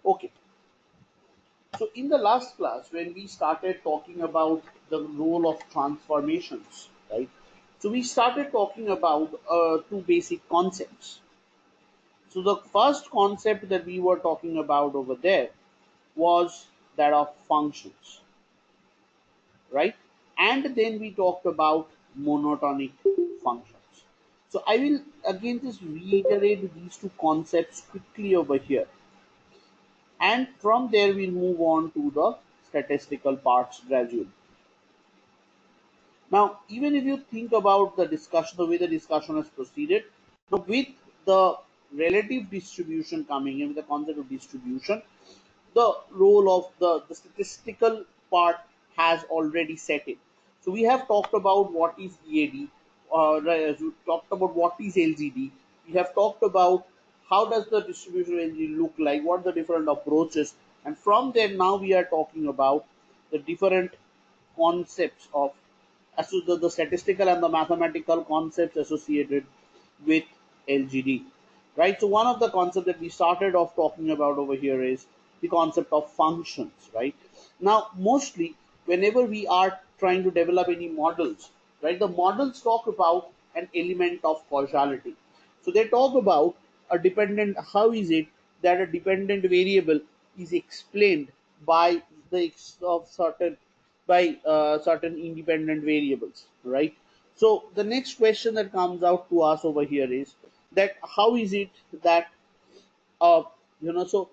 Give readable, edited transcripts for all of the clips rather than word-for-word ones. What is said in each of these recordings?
Okay, so in the last class, when we started talking about the role of transformations, right? So we started talking about two basic concepts. So the first concept that we were talking about over there was that of functions, right? And then we talked about monotonic functions. So I will again just reiterate these two concepts quickly over here, and from there we'll move on to the statistical parts gradually. Now, even if you think about the discussion, the way the discussion has proceeded, now with the relative distribution coming in, with the concept of distribution, the role of the statistical part has already set in. So we have talked about what is EAD, we talked about what is LGD, we have talked about how does the distribution of LGD look like, what are the different approaches, and from there now we are talking about the different concepts of as to the statistical and the mathematical concepts associated with LGD. Right. So one of the concepts that we started off talking about over here is the concept of functions. Right. Now, mostly whenever we are trying to develop any models, right, the models talk about an element of causality. So they talk about a dependent. How is it that a dependent variable is explained by the of certain by certain independent variables, right? So the next question that comes out to us over here is that how is it that uh, so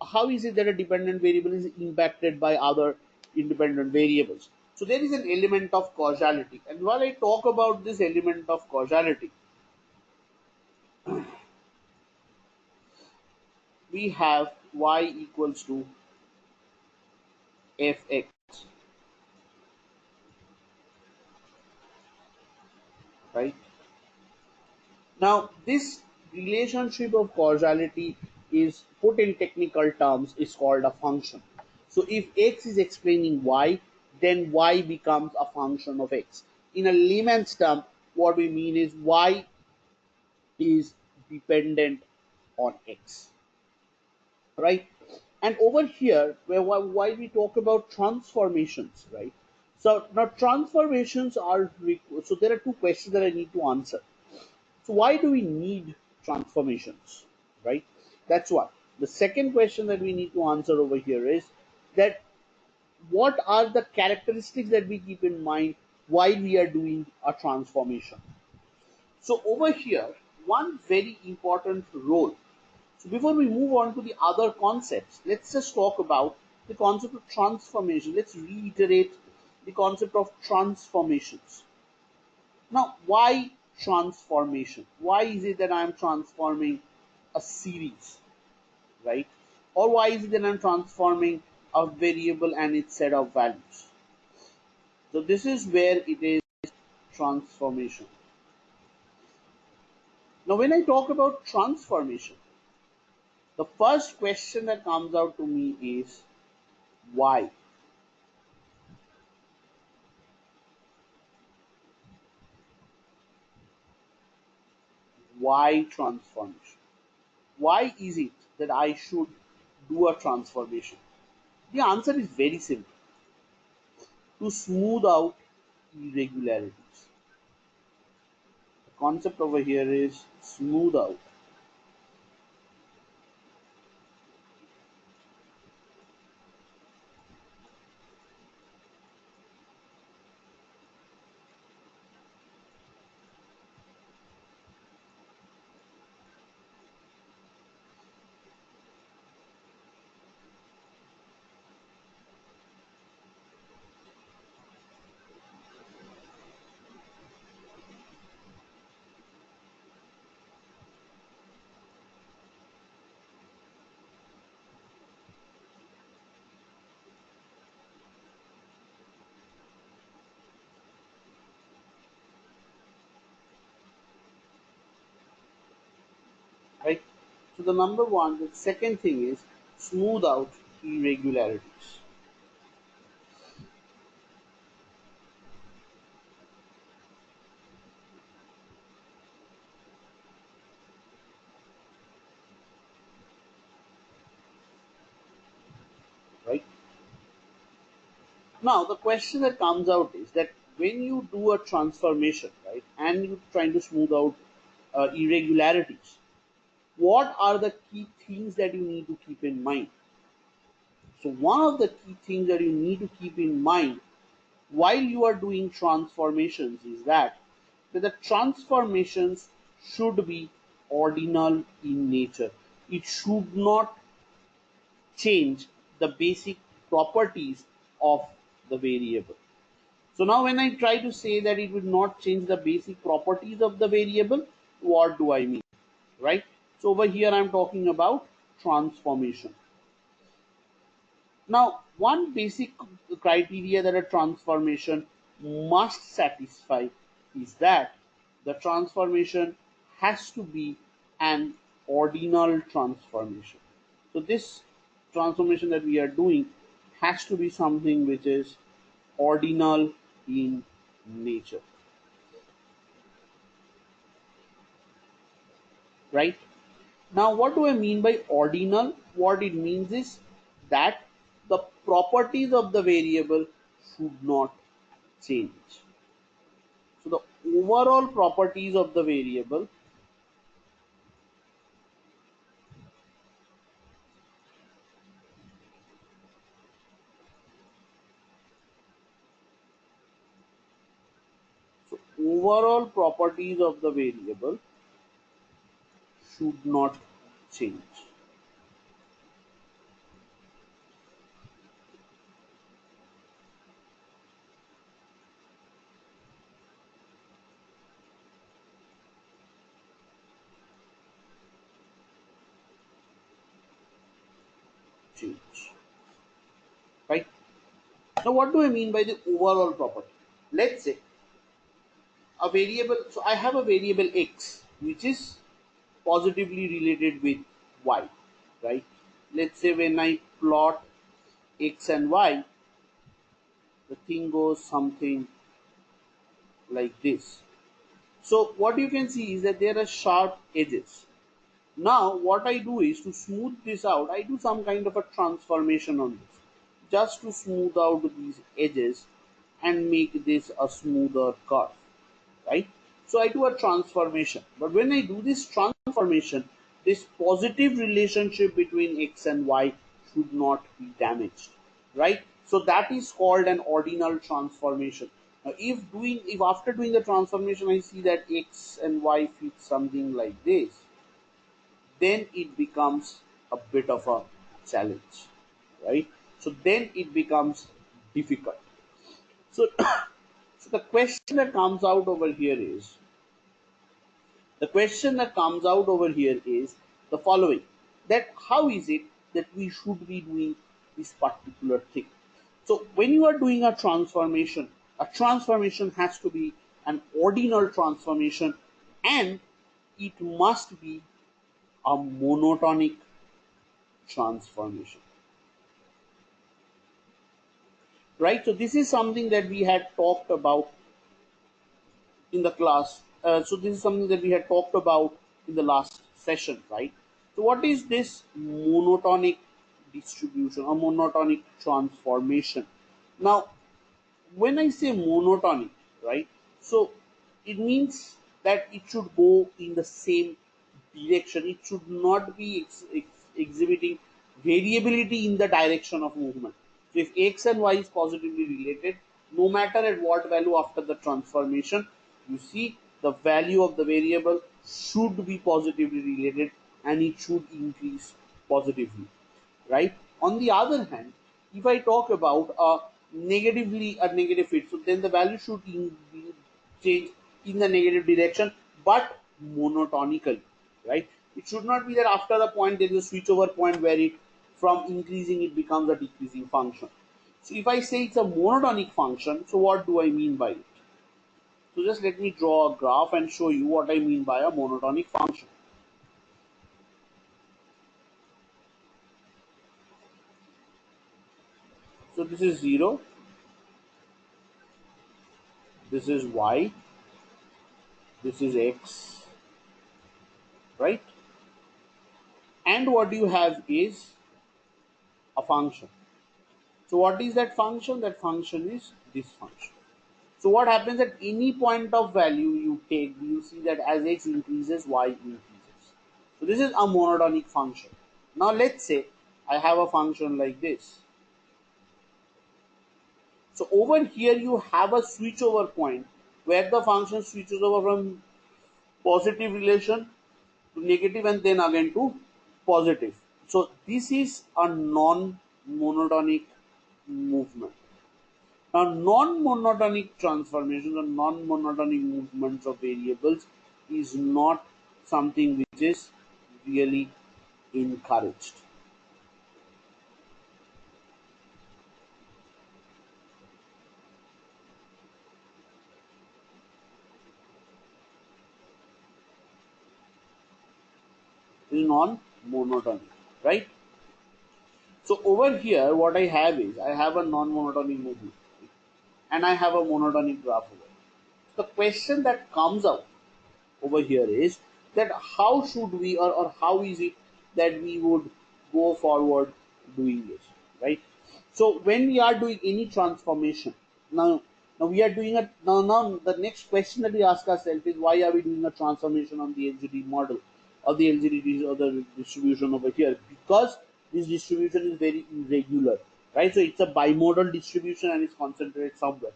how is it that a dependent variable is impacted by other independent variables? So there is an element of causality, and while I talk about this element of causality, we have y equals to fx, right? Now, this relationship of causality is put in technical terms is called a function. So if x is explaining y, then y becomes a function of x. In a layman's term, what we mean is y is dependent on x, right? And over here, why we talk about transformations, right? So now transformations are so there are two questions that I need to answer. So why do we need transformations, right? That's one. The second question that we need to answer over here is that what are the characteristics that we keep in mind while we are doing a transformation? So over here, one very important role. So before we move on to the other concepts, let's just talk about the concept of transformation. Let's reiterate the concept of transformations. Now, why transformation? Why is it that I'm transforming a series, right? Or why is it that I'm transforming a variable and its set of values? So this is where it is transformation. Now, when I talk about transformation, the first question that comes out to me is why? Why transformation? Why is it that I should do a transformation? The answer is very simple: to smooth out irregularities. The concept over here is smooth out. Right? So the number one, the second thing is smooth out irregularities. Now the question that comes out is that when you do a transformation, right, and you're trying to smooth out irregularities, what are the key things that you need to keep in mind? So one of the key things that you need to keep in mind while you are doing transformations is that the transformations should be ordinal in nature. It should not change the basic properties of the variable. So now when I try to say that it will not change the basic properties of the variable, what do I mean? Right? So over here I'm talking about transformation. Now, one basic criteria that a transformation must satisfy is that the transformation has to be an ordinal transformation. So, this transformation that we are doing has to be something which is ordinal in nature, right? Now, what do I mean by ordinal? What it means is that the properties of the variable should not change. So, the overall properties of the variable, so overall properties of the variable should not change. Change, right? Now, what do I mean by the overall property? Let's say a variable. So, I have a variable x which is positively related with y, right? Let's say when I plot x and y, the thing goes something like this. So what you can see is that there are sharp edges. Now what I do is to smooth this out, I do some kind of a transformation on this just to smooth out these edges and make this a smoother curve, right? So I do a transformation, but when I do this transformation, this positive relationship between x and y should not be damaged, right? So that is called an ordinal transformation. Now if after doing the transformation I see that x and y fit something like this, then it becomes a bit of a challenge, right? So then it becomes difficult. So so the question that comes out over here is the question that comes out over here is the following, that how is it that we should be doing this particular thing? So when you are doing a transformation has to be an ordinal transformation, and it must be a monotonic transformation, right? So this is something that we had talked about in the class. So this is something that we had talked about in the last session, right? So what is this monotonic distribution or monotonic transformation? Now, when I say monotonic, right? So it means that it should go in the same direction. It should not be exhibiting variability in the direction of movement. So if x and y is positively related, no matter at what value after the transformation, you see the value of the variable should be positively related and it should increase positively, right? On the other hand, if I talk about a negative fit, so then the value should change in the negative direction, but monotonically, right? It should not be that after the point there is a switchover point where it from increasing it becomes a decreasing function. So if I say it's a monotonic function, so what do I mean by it? So just let me draw a graph and show you what I mean by a monotonic function. So this is 0, this is y, this is x, right? And what you have is a function. So what is that function? That function is this function. So what happens at any point of value you take, you see that as x increases, y increases. So this is a monotonic function. Now let's say I have a function like this. So over here you have a switchover point where the function switches over from positive relation to negative and then again to positive. So this is a non-monotonic movement. Now non-monotonic transformations or non-monotonic movements of variables is not something which is really encouraged. It is non-monotonic, right? So over here, what I have is I have a non-monotonic movement and I have a monotonic graph over here. The question that comes out over here is that how should we or how is it that we would go forward doing this, right? So when we are doing any transformation, now we are doing a now the next question that we ask ourselves is why are we doing a transformation on the LGD model or the LGD or the distribution over here? Because this distribution is very irregular, right? So it's a bimodal distribution and it's concentrated somewhere.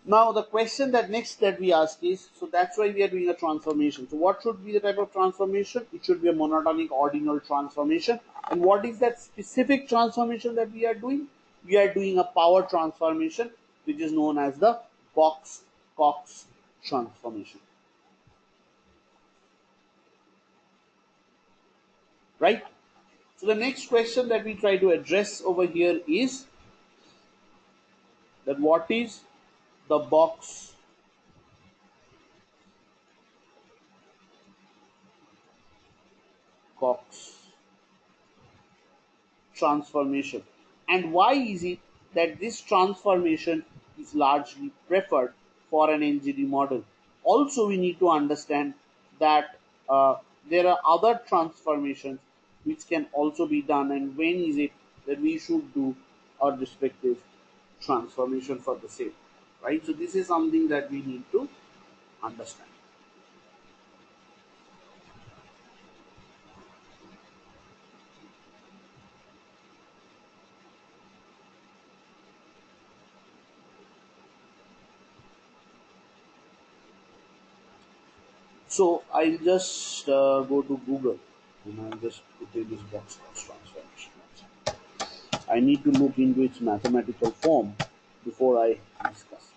Now the question that next that we ask is, so that's why we are doing a transformation. So what should be the type of transformation? It should be a monotonic ordinal transformation. And what is that specific transformation that we are doing? We are doing a power transformation, which is known as the Box-Cox transformation, right? So the next question that we try to address over here is that what is the Box-Cox transformation, and why is it that this transformation is largely preferred for an LGD model. Also we need to understand that there are other transformations which can also be done, and when is it that we should do our respective transformation for the same, right? So this is something that we need to understand. So I'll just go to Google and I'll just put in this Box-Cox transformation. I need to look into its mathematical form before I discuss this.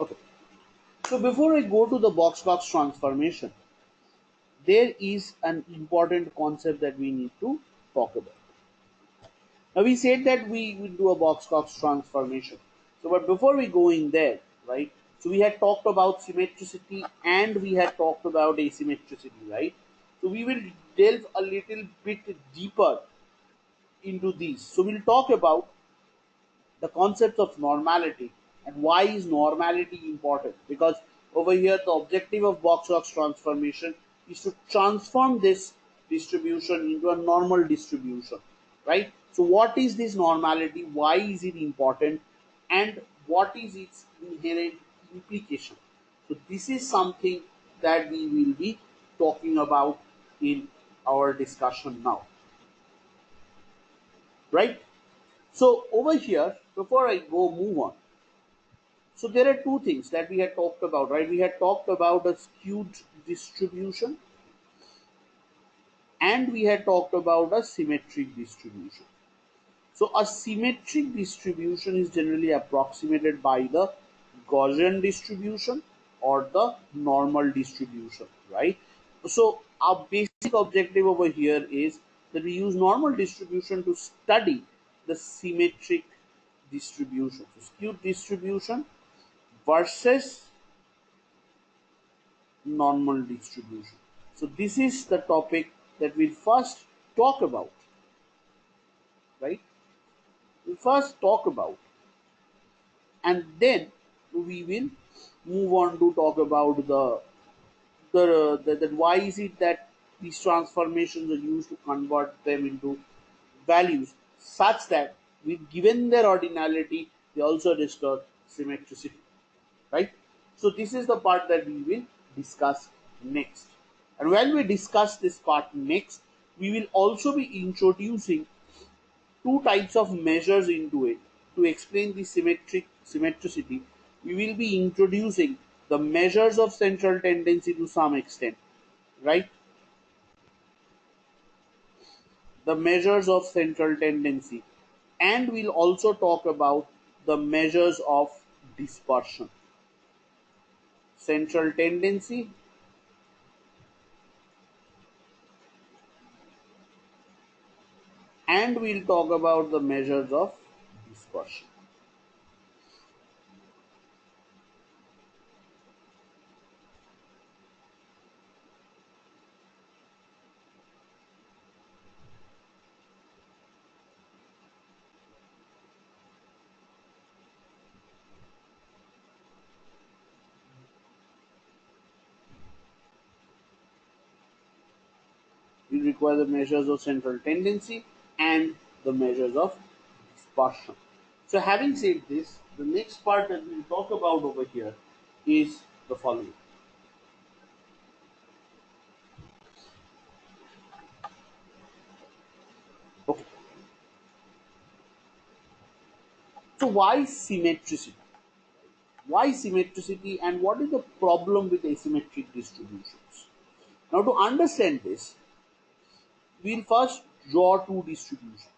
Okay. So before I go to the Box-Cox transformation, there is an important concept that we need to talk about. Now we said that we will do a Box-Cox transformation. So but before we go in there, right? So we had talked about symmetricity and we had talked about asymmetricity, right? So we will delve a little bit deeper into these. So we'll talk about the concept of normality and why is normality important, because over here the objective of Box-Cox transformation is to transform this distribution into a normal distribution, right? So what is this normality, why is it important, and what is its inherent implication? So this is something that we will be talking about in our discussion now, right? So over here, before I go move on, so there are two things that we had talked about, right? We had talked about a skewed distribution and we had talked about a symmetric distribution. So a symmetric distribution is generally approximated by the Gaussian distribution or the normal distribution, right? So our basic objective over here is that we use normal distribution to study the symmetric distribution. So skewed distribution versus normal distribution. So this is the topic that we'll first talk about, right? We first talk about, and then we will move on to talk about that why is it that these transformations are used to convert them into values such that with given their ordinality they also restore symmetricity, right? So this is the part that we will discuss next, and when we discuss this part next, we will also be introducing two types of measures into it. To explain the symmetricity, we will be introducing the measures of central tendency to some extent, right? The measures of central tendency, and we'll also talk about the measures of dispersion. Central tendency, and we'll talk about the measures of dispersion. We require the measures of central tendency and the measures of dispersion. So, having said this, the next part that we'll talk about over here is the following. Okay, so why symmetricity? Why symmetricity, and what is the problem with asymmetric distributions? Now, to understand this, we'll first draw two distributions.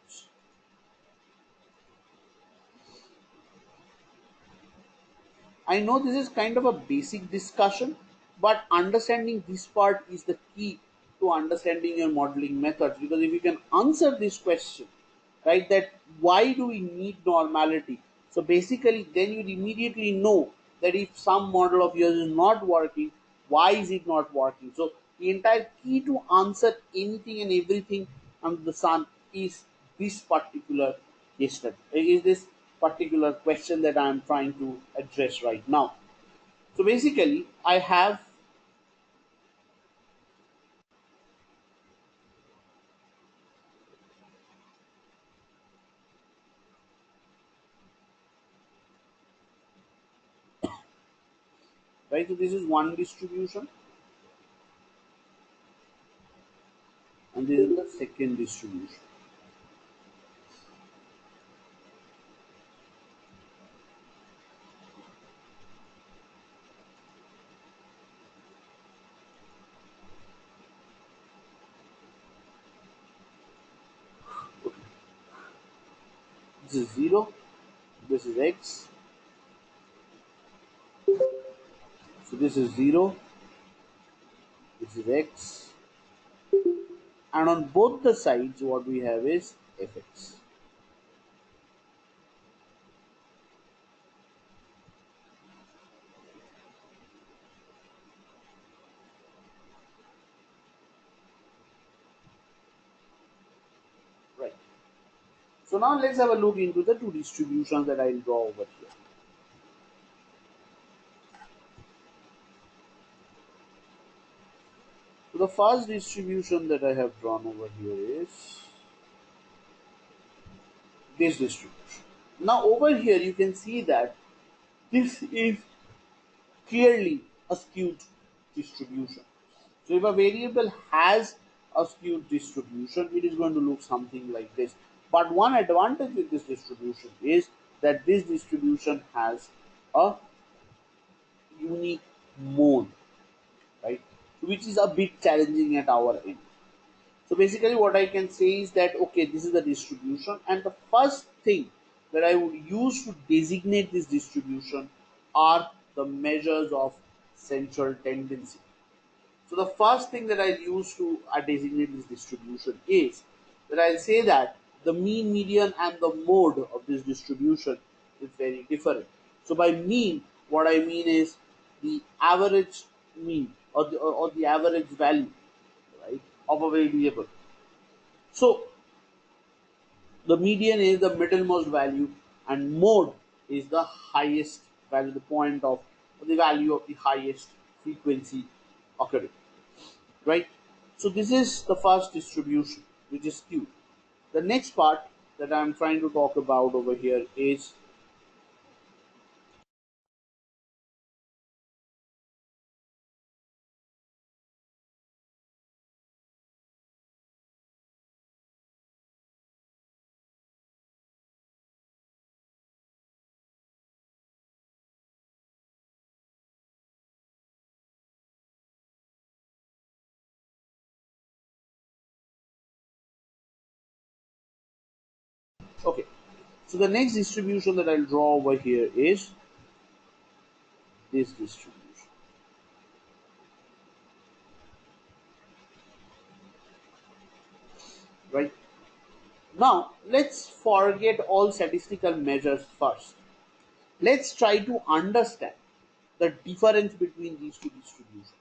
I know this is kind of a basic discussion, but understanding this part is the key to understanding your modeling methods. Because if you can answer this question, right, that why do we need normality? So basically, then you immediately know that if some model of yours is not working, why is it not working? So the entire key to answer anything and everything under the sun is this particular case study. Is this particular question that I am trying to address right now. So basically, I have, right. So this is one distribution, and this is the second distribution. This is 0, this is x, so this is 0, this is x, and on both the sides what we have is fx. Right. So now let's have a look into the two distributions that I'll draw over here. So the first distribution that I have drawn over here is this distribution. Now over here you can see that this is clearly a skewed distribution. So if a variable has a skewed distribution, it is going to look something like this. But one advantage with this distribution is that this distribution has a unique mode, right? Which is a bit challenging at our end. So basically what I can say is that okay, this is the distribution, and the first thing that I would use to designate this distribution are the measures of central tendency. So the first thing that I'll use to designate this distribution is that I'll say that the mean, median, and the mode of this distribution is very different. So by mean, what I mean is the average mean, or the average value, right, of a variable. So The median is the middlemost value, and mode is the highest value, the point of the value of the highest frequency occurring. Right? So this is the first distribution, which is Q. The next part that I'm trying to talk about over here is, okay. So the next distribution that I'll draw over here is this distribution. Right? Now let's forget all statistical measures first. Let's try to understand the difference between these two distributions.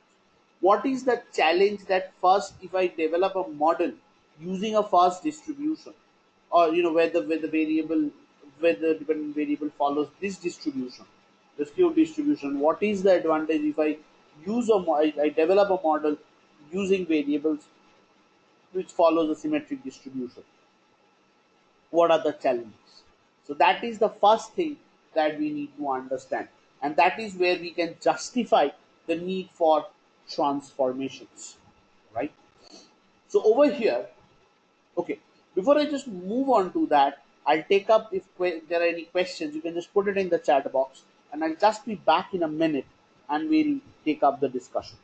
What is the challenge that first, if I develop a model using a first distribution, or where the variable, where the dependent variable follows this distribution, the skewed distribution, what is the advantage if I I develop a model using variables which follows a symmetric distribution? What are the challenges? So that is the first thing that we need to understand, and that is where we can justify the need for transformations, right? So over here, okay, before I just move on to that, I'll take up, if there are any questions, you can just put it in the chat box, and I'll just be back in a minute, and we'll take up the discussion.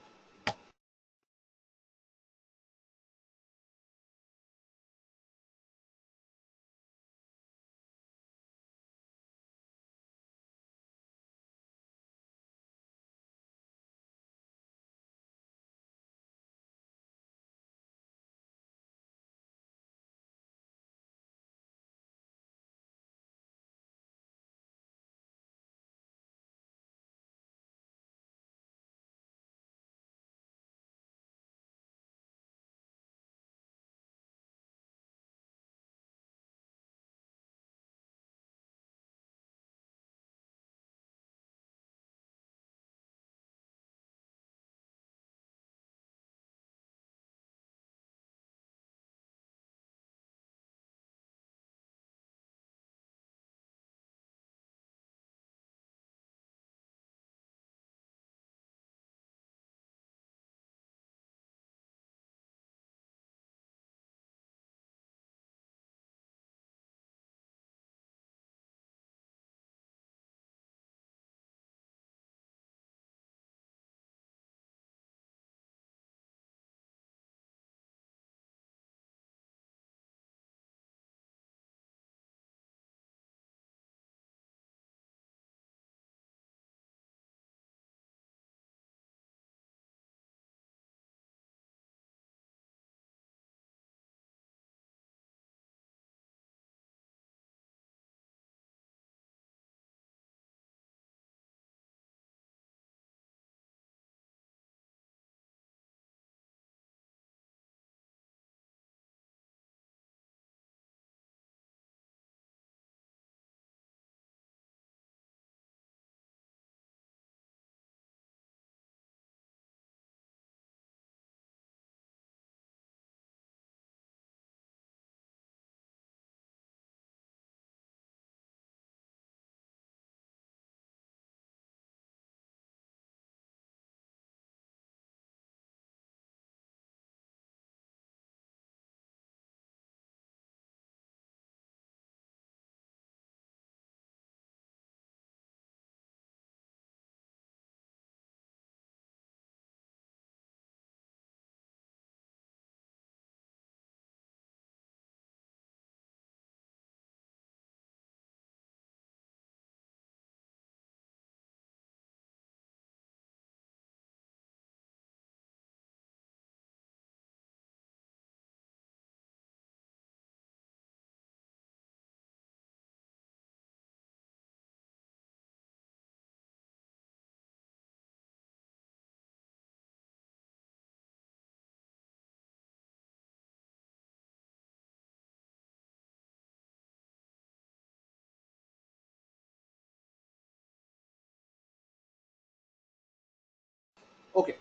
Okay,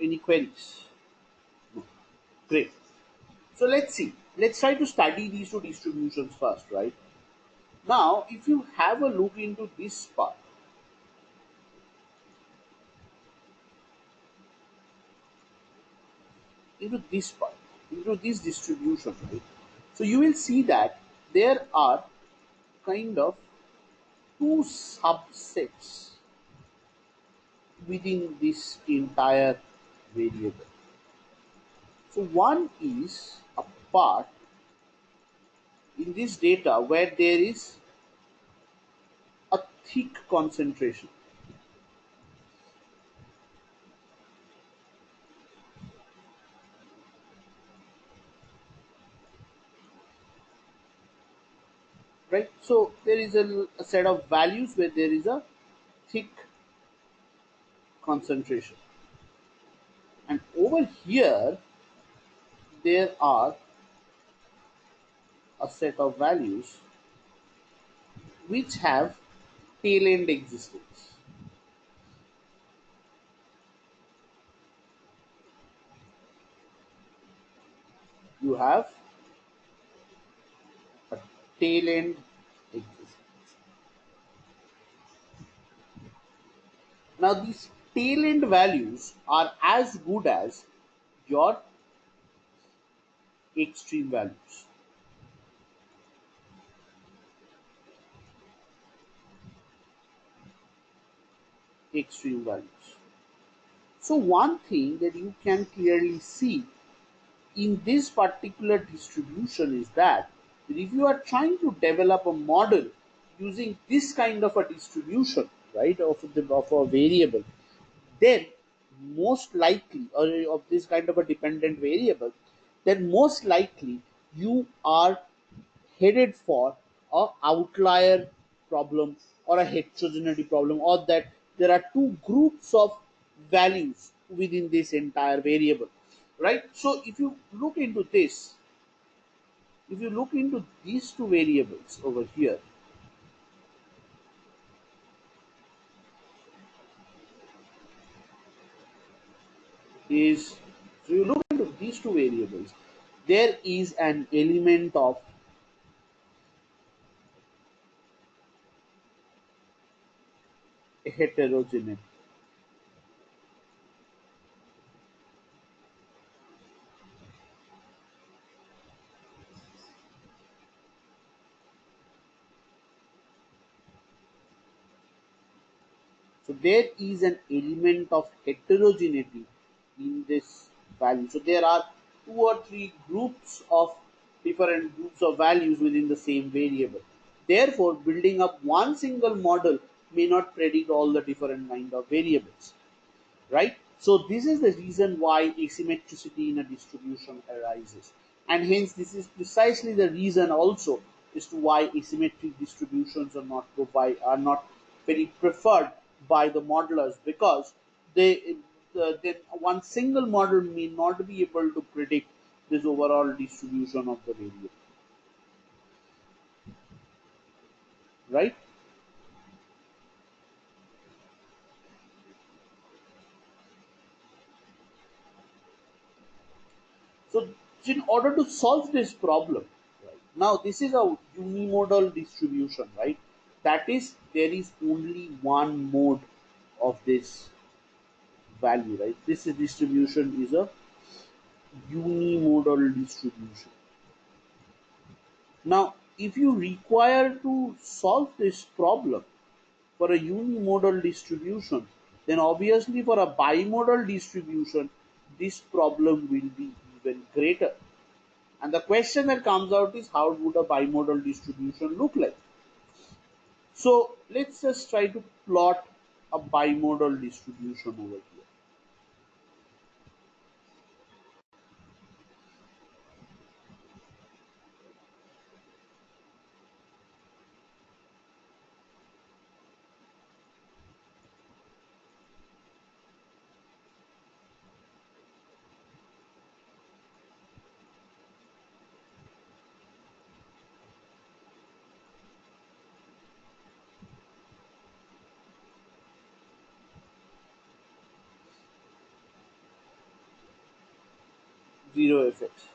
any queries? No. Great. So let's see. Let's try to study these two distributions first, right? Now, if you have a look into this part, into this distribution, right? So you will see that there are kind of two subsets within this entire variable. So one is a part in this data where there is a thick concentration. Right? So there is a set of values where there is a thick concentration. And over here, there are a set of values which have tail end existence. You have a tail end existence. Now, these tail end values are as good as your extreme values. Extreme values. So, one thing that you can clearly see in this particular distribution is that if you are trying to develop a model using this kind of a distribution, right, of a variable, then most likely, or of this kind of a dependent variable, then most likely you are headed for a outlier problem or a heterogeneity problem, or that there are two groups of values within this entire variable, right? So if you look into these two variables over here, is so you look into these two variables, there is an element of heterogeneity. So there is an element of heterogeneity in this value. So there are two or three groups of different groups of values within the same variable. Therefore, building up one single model may not predict all the different kind of variables, right? So this is the reason why asymmetricity in a distribution arises, and hence this is precisely the reason also as to why asymmetric distributions are not very preferred by the modelers, because then one single model may not be able to predict this overall distribution of the variable, right? So, in order to solve this problem, right, now this is a unimodal distribution, right? That is, there is only one mode of this value, right? This distribution is a unimodal distribution. Now, if you require to solve this problem for a unimodal distribution, then obviously for a bimodal distribution, this problem will be even greater. And the question that comes out is, how would a bimodal distribution look like? So let's just try to plot a bimodal distribution over here. zero effects.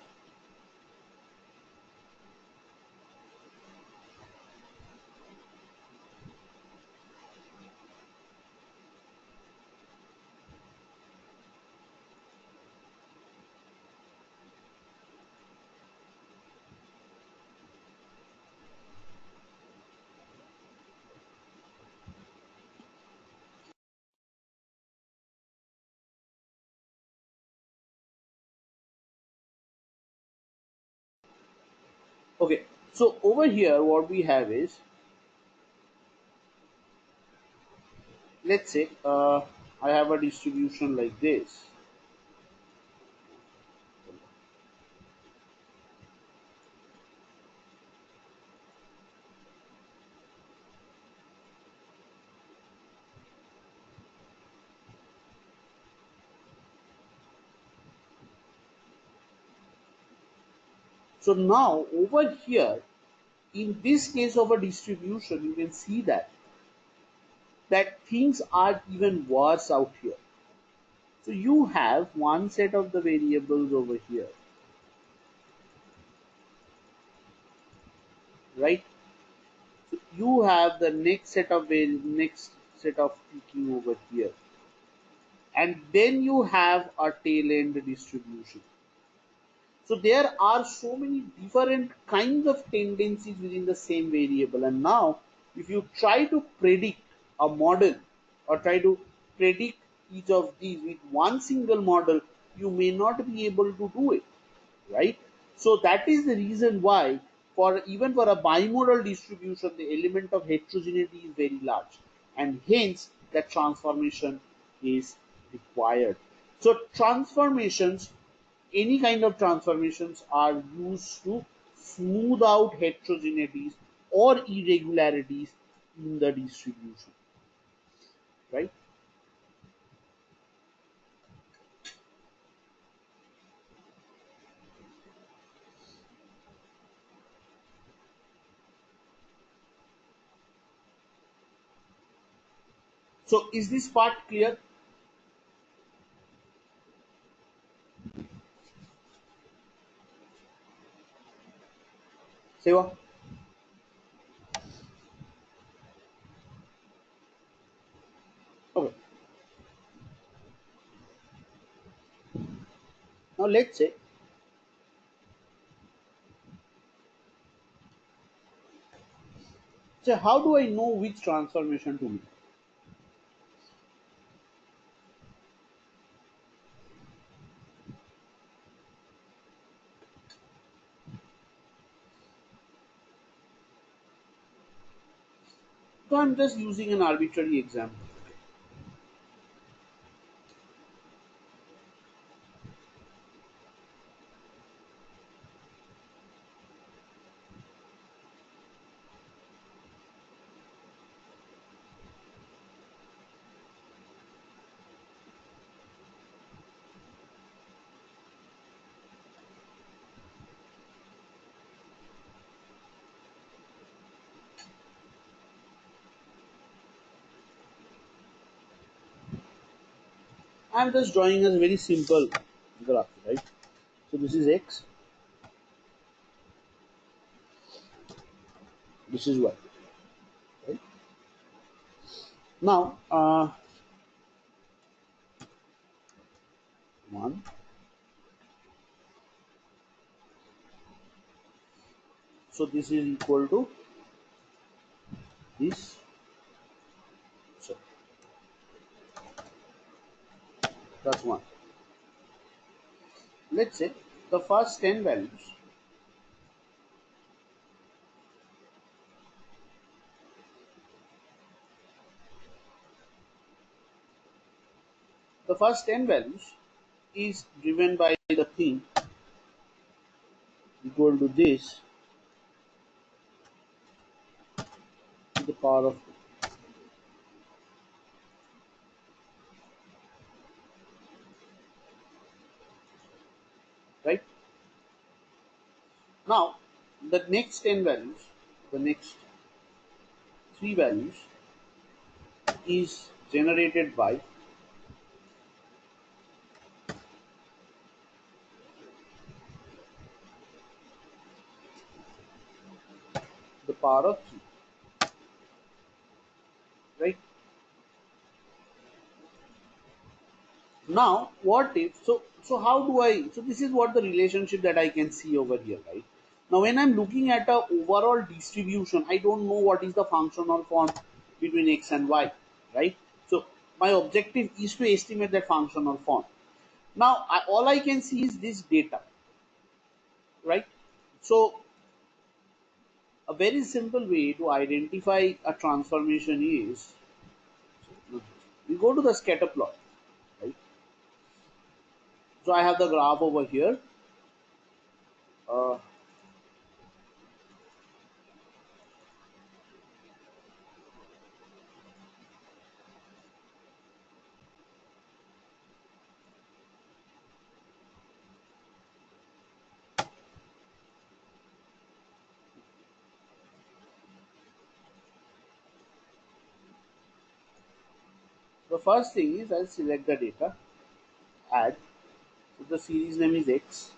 Okay, so over here what we have is, let's say I have a distribution like this. So now over here, in this case of a distribution, you can see that things are even worse out here. So you have one set of the variables over here, right? So you have the next set of peaking over here, and then you have a tail end distribution. So there are so many different kinds of tendencies within the same variable. And now, if you try to predict a model or try to predict each of these with one single model, you may not be able to do it, right? So that is the reason why, for even for a bimodal distribution, the element of heterogeneity is very large, and hence that transformation is required. So transformations, any kind of transformations, are used to smooth out heterogeneities or irregularities in the distribution, right? So is this part clear, Seva? Okay. Now let's say, so how do I know which transformation to make? So I'm just using an arbitrary example. I'm just drawing a very simple graph, right? So this is x, this is y, right? Now, one, so this is equal to this. So that's one. Let's say the first 10 values, the first 10 values is driven by the thing equal to this to the power of 2, right? Now, the next 10 values, the next 3 values is generated by power of 3, right? Now what if, so how do I, so this is what the relationship that I can see over here, right? Now when I'm looking at a overall distribution, I don't know what is the functional form between x and y, right? So my objective is to estimate that functional form. Now all I can see is this data, right? So a very simple way to identify a transformation is, we go to the scatter plot, right? So I have the graph over here. uh, the first thing is I'll select the data, add. So the series name is X.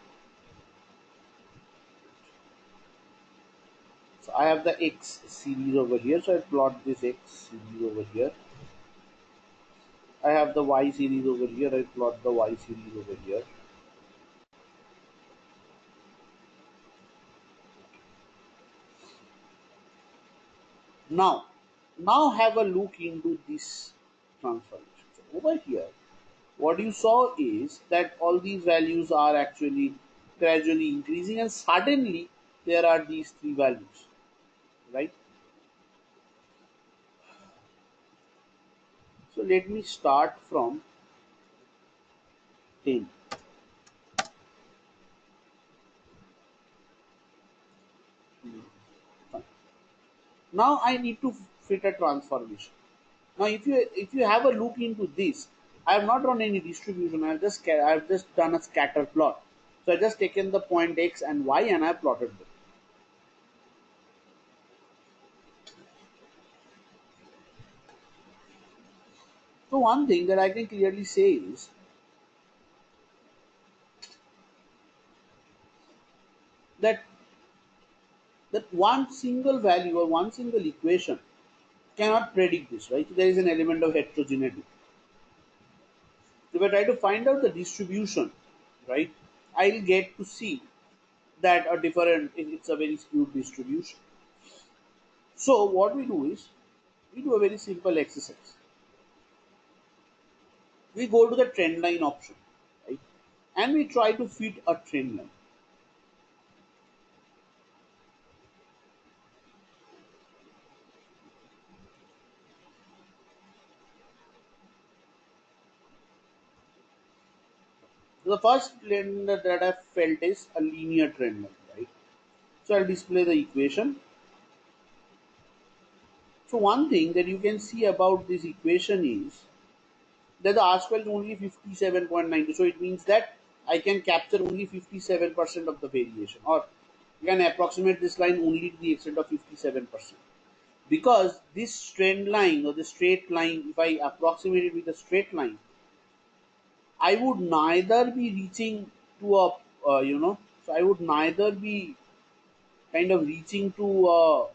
So I have the X series over here. So I plot this X series over here. I have the Y series over here. I plot the Y series over here. Now, now have a look into this transformation. So over here, what you saw is that all these values are actually gradually increasing, and suddenly there are these three values, right? So let me start from 10. Fine. Now I need to fit a transformation. Now if you have a look into this, I have not run any distribution. I have just done a scatter plot. So I just taken the point x and y and I plotted them. So one thing that I can clearly say is that one single value or one single equation cannot predict this, right? So there is an element of heterogeneity. If I try to find out the distribution, right, I'll get to see that a different, it's a very skewed distribution. So what we do is we do a very simple exercise. We go to the trend line option, right, and we try to fit a trend line. So the first trend that I felt is a linear trend line, right? So I'll display the equation. So one thing that you can see about this equation is that the R square is only 57.92. So it means that I can capture only 57% of the variation, or you can approximate this line only to the extent of 57%. Because this trend line or the straight line, if I approximate it with a straight line, I would neither be reaching to a, so I would neither be kind of reaching to a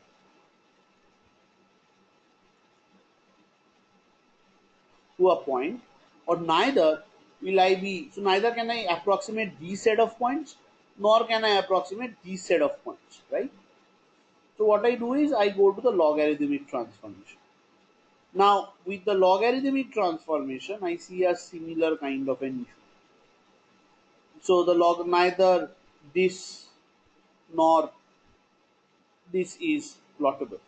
point, or neither will I be, so neither can I approximate these set of points, nor can I approximate these set of points, right? So what I do is I go to the logarithmic transformation. Now with the logarithmic transformation, I see a similar kind of an issue. So the log, neither this nor this is plottable.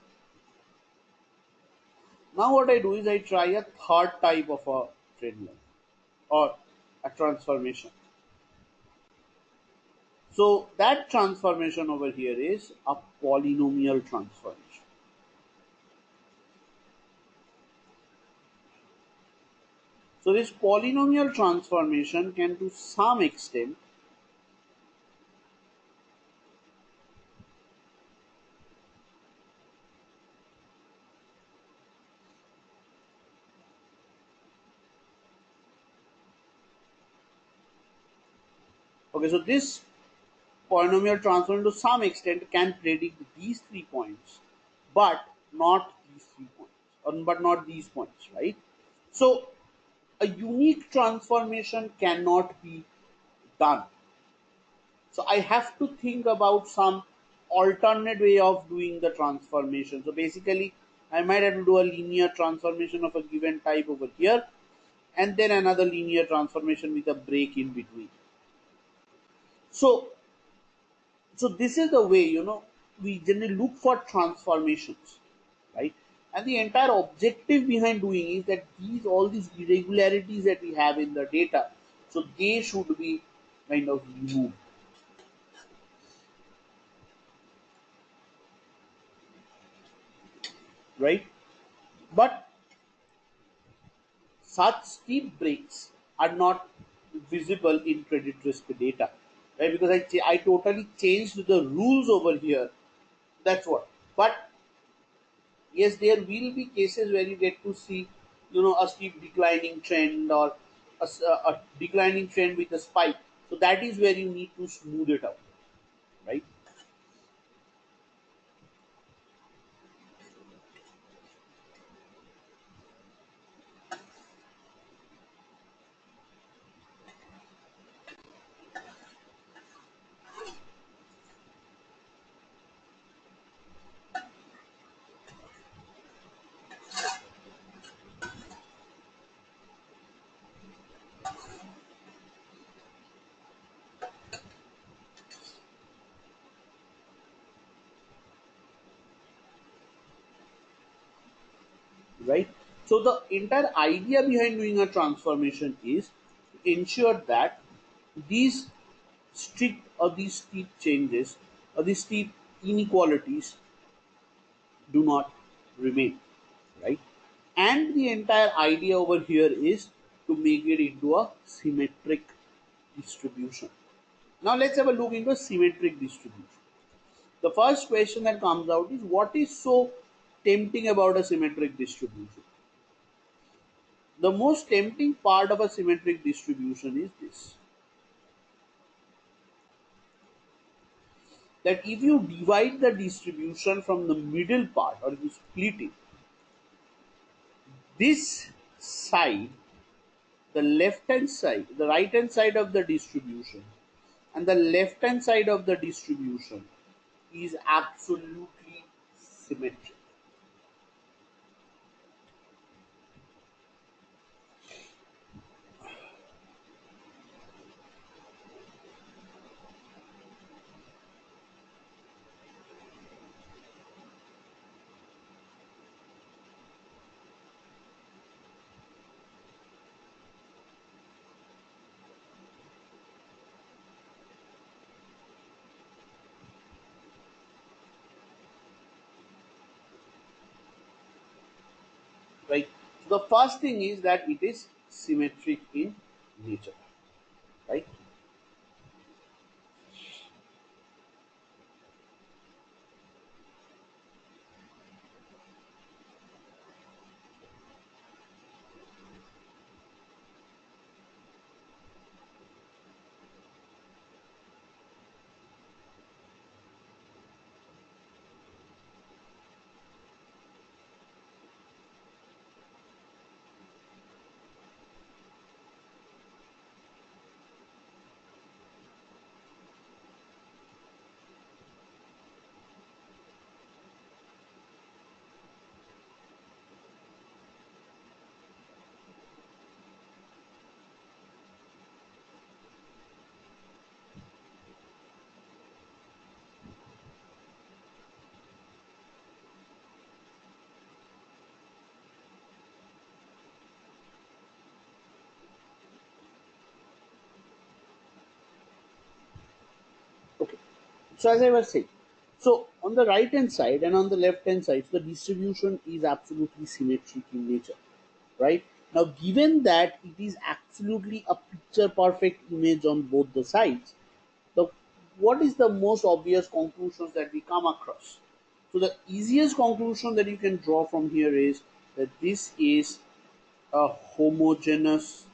Now what I do is I try a third type of a trend line or a transformation. So that transformation over here is a polynomial transformation. So this polynomial transformation can to some extent, okay, so this polynomial transform to some extent can predict these 3 points but not these 3 points, but not these points, right? So a unique transformation cannot be done. So I have to think about some alternate way of doing the transformation. So basically, I might have to do a linear transformation of a given type over here, and then another linear transformation with a break in between. So, so this is the way, we generally look for transformations, right? And the entire objective behind doing is that all these irregularities that we have in the data, so they should be kind of removed, right? But such steep breaks are not visible in credit risk data, right? Because I totally changed the rules over here. That's what. But yes, there will be cases where you get to see, a steep declining trend, or a declining trend with a spike. So that is where you need to smooth it out, right? Right. So the entire idea behind doing a transformation is to ensure that these strict or these steep changes or these steep inequalities do not remain, right? And the entire idea over here is to make it into a symmetric distribution. Now let's have a look into a symmetric distribution. The first question that comes out is, what is so tempting about a symmetric distribution? The most tempting part of a symmetric distribution is this, that if you divide the distribution from the middle part, or if you split it, this side, the left hand side, the right hand side of the distribution, and the left hand side of the distribution is absolutely symmetric. Right? So the first thing is that it is symmetric in nature. Right? Okay. So as I was saying, so on the right hand side and on the left hand side, the distribution is absolutely symmetric in nature, right? Now, given that it is absolutely a picture perfect image on both the sides, the what is the most obvious conclusions that we come across? So the easiest conclusion that you can draw from here is that this is a homogeneous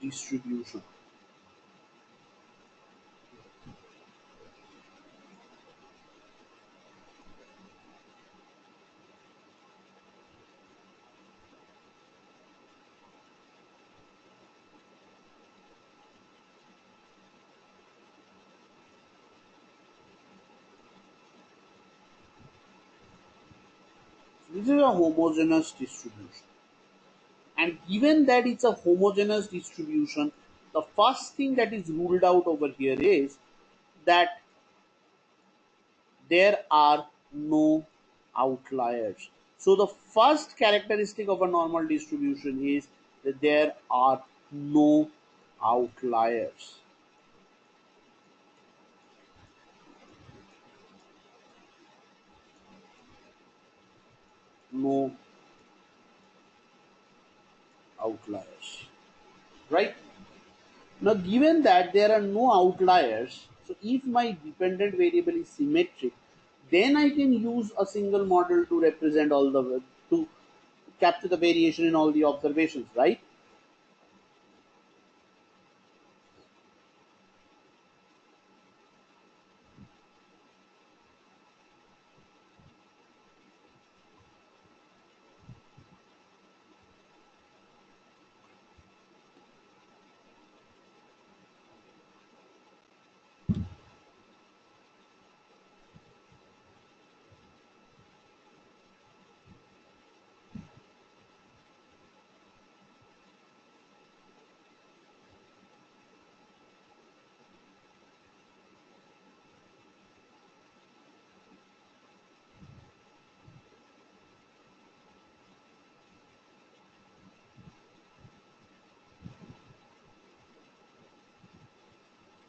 distribution. This is a homogeneous distribution. And given that it's a homogeneous distribution, the first thing that is ruled out over here is that there are no outliers. So the first characteristic of a normal distribution is that there are no outliers. No outliers. Right? Now, given that there are no outliers, so if my dependent variable is symmetric, then I can use a single model to represent all the to capture the variation in all the observations, right?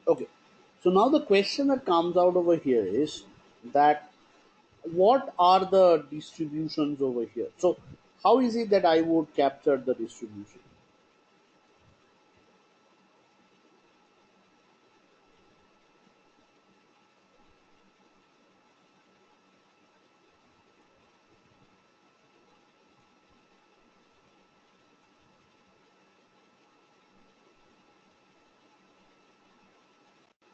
Okay. So now the question that comes out over here is that what are the distributions over here? So how is it that I would capture the distribution?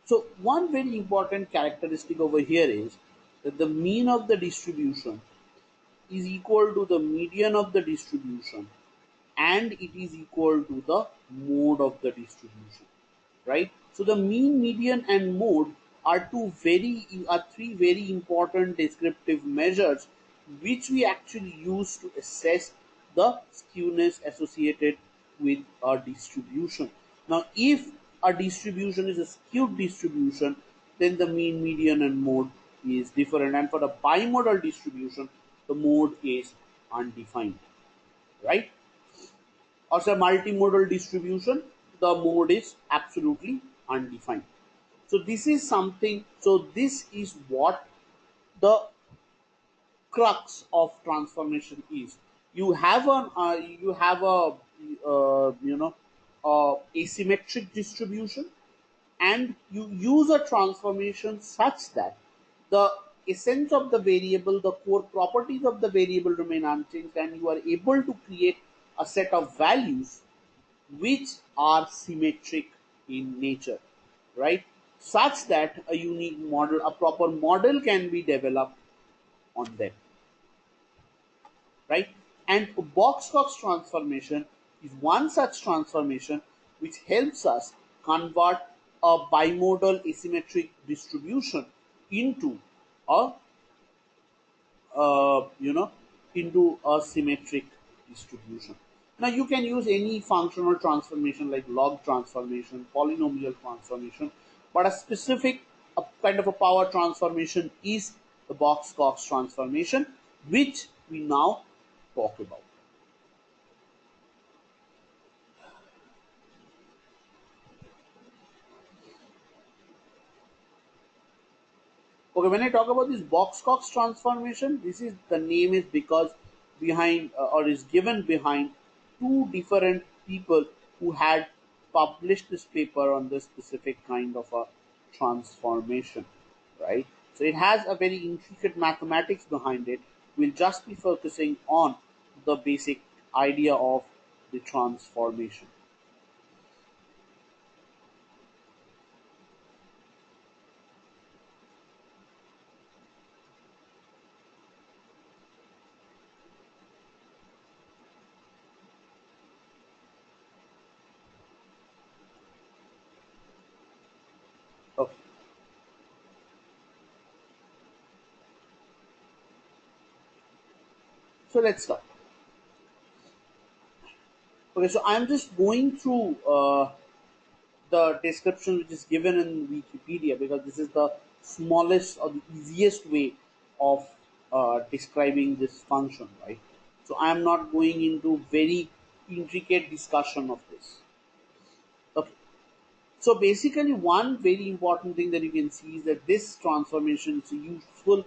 So one very important characteristic over here is that the mean of the distribution is equal to the median of the distribution, and it is equal to the mode of the distribution, right? So the mean, median, and mode are three very important descriptive measures which we actually use to assess the skewness associated with a distribution. Now, if a distribution is a skewed distribution, then the mean, median, and mode is different. And for the bimodal distribution, the mode is undefined, right? Or say multimodal distribution, the mode is absolutely undefined. So this is something. So this is what the crux of transformation is. You have a asymmetric distribution, and you use a transformation such that the essence of the variable, the core properties of the variable remain unchanged, and you are able to create a set of values which are symmetric in nature, right? Such that a unique model, a proper model can be developed on them, right? And Box-Cox transformation is one such transformation which helps us convert a bimodal asymmetric distribution into a uh, you know into a symmetric distribution. Now you can use any functional transformation like log transformation, polynomial transformation, but a specific a kind of a power transformation is the Box-Cox transformation, which we now talk about. Okay, when I talk about this Box-Cox transformation, this is the name is because behind or is given behind two different people who had published this paper on this specific kind of a transformation, right? So it has a very intricate mathematics behind it. We'll just be focusing on the basic idea of the transformation. Okay. So let's start. Okay, so I'm just going through the description which is given in Wikipedia because this is the smallest or the easiest way of describing this function, right? So I'm not going into very intricate discussion of this. Okay. So basically, one very important thing that you can see is that this transformation is a useful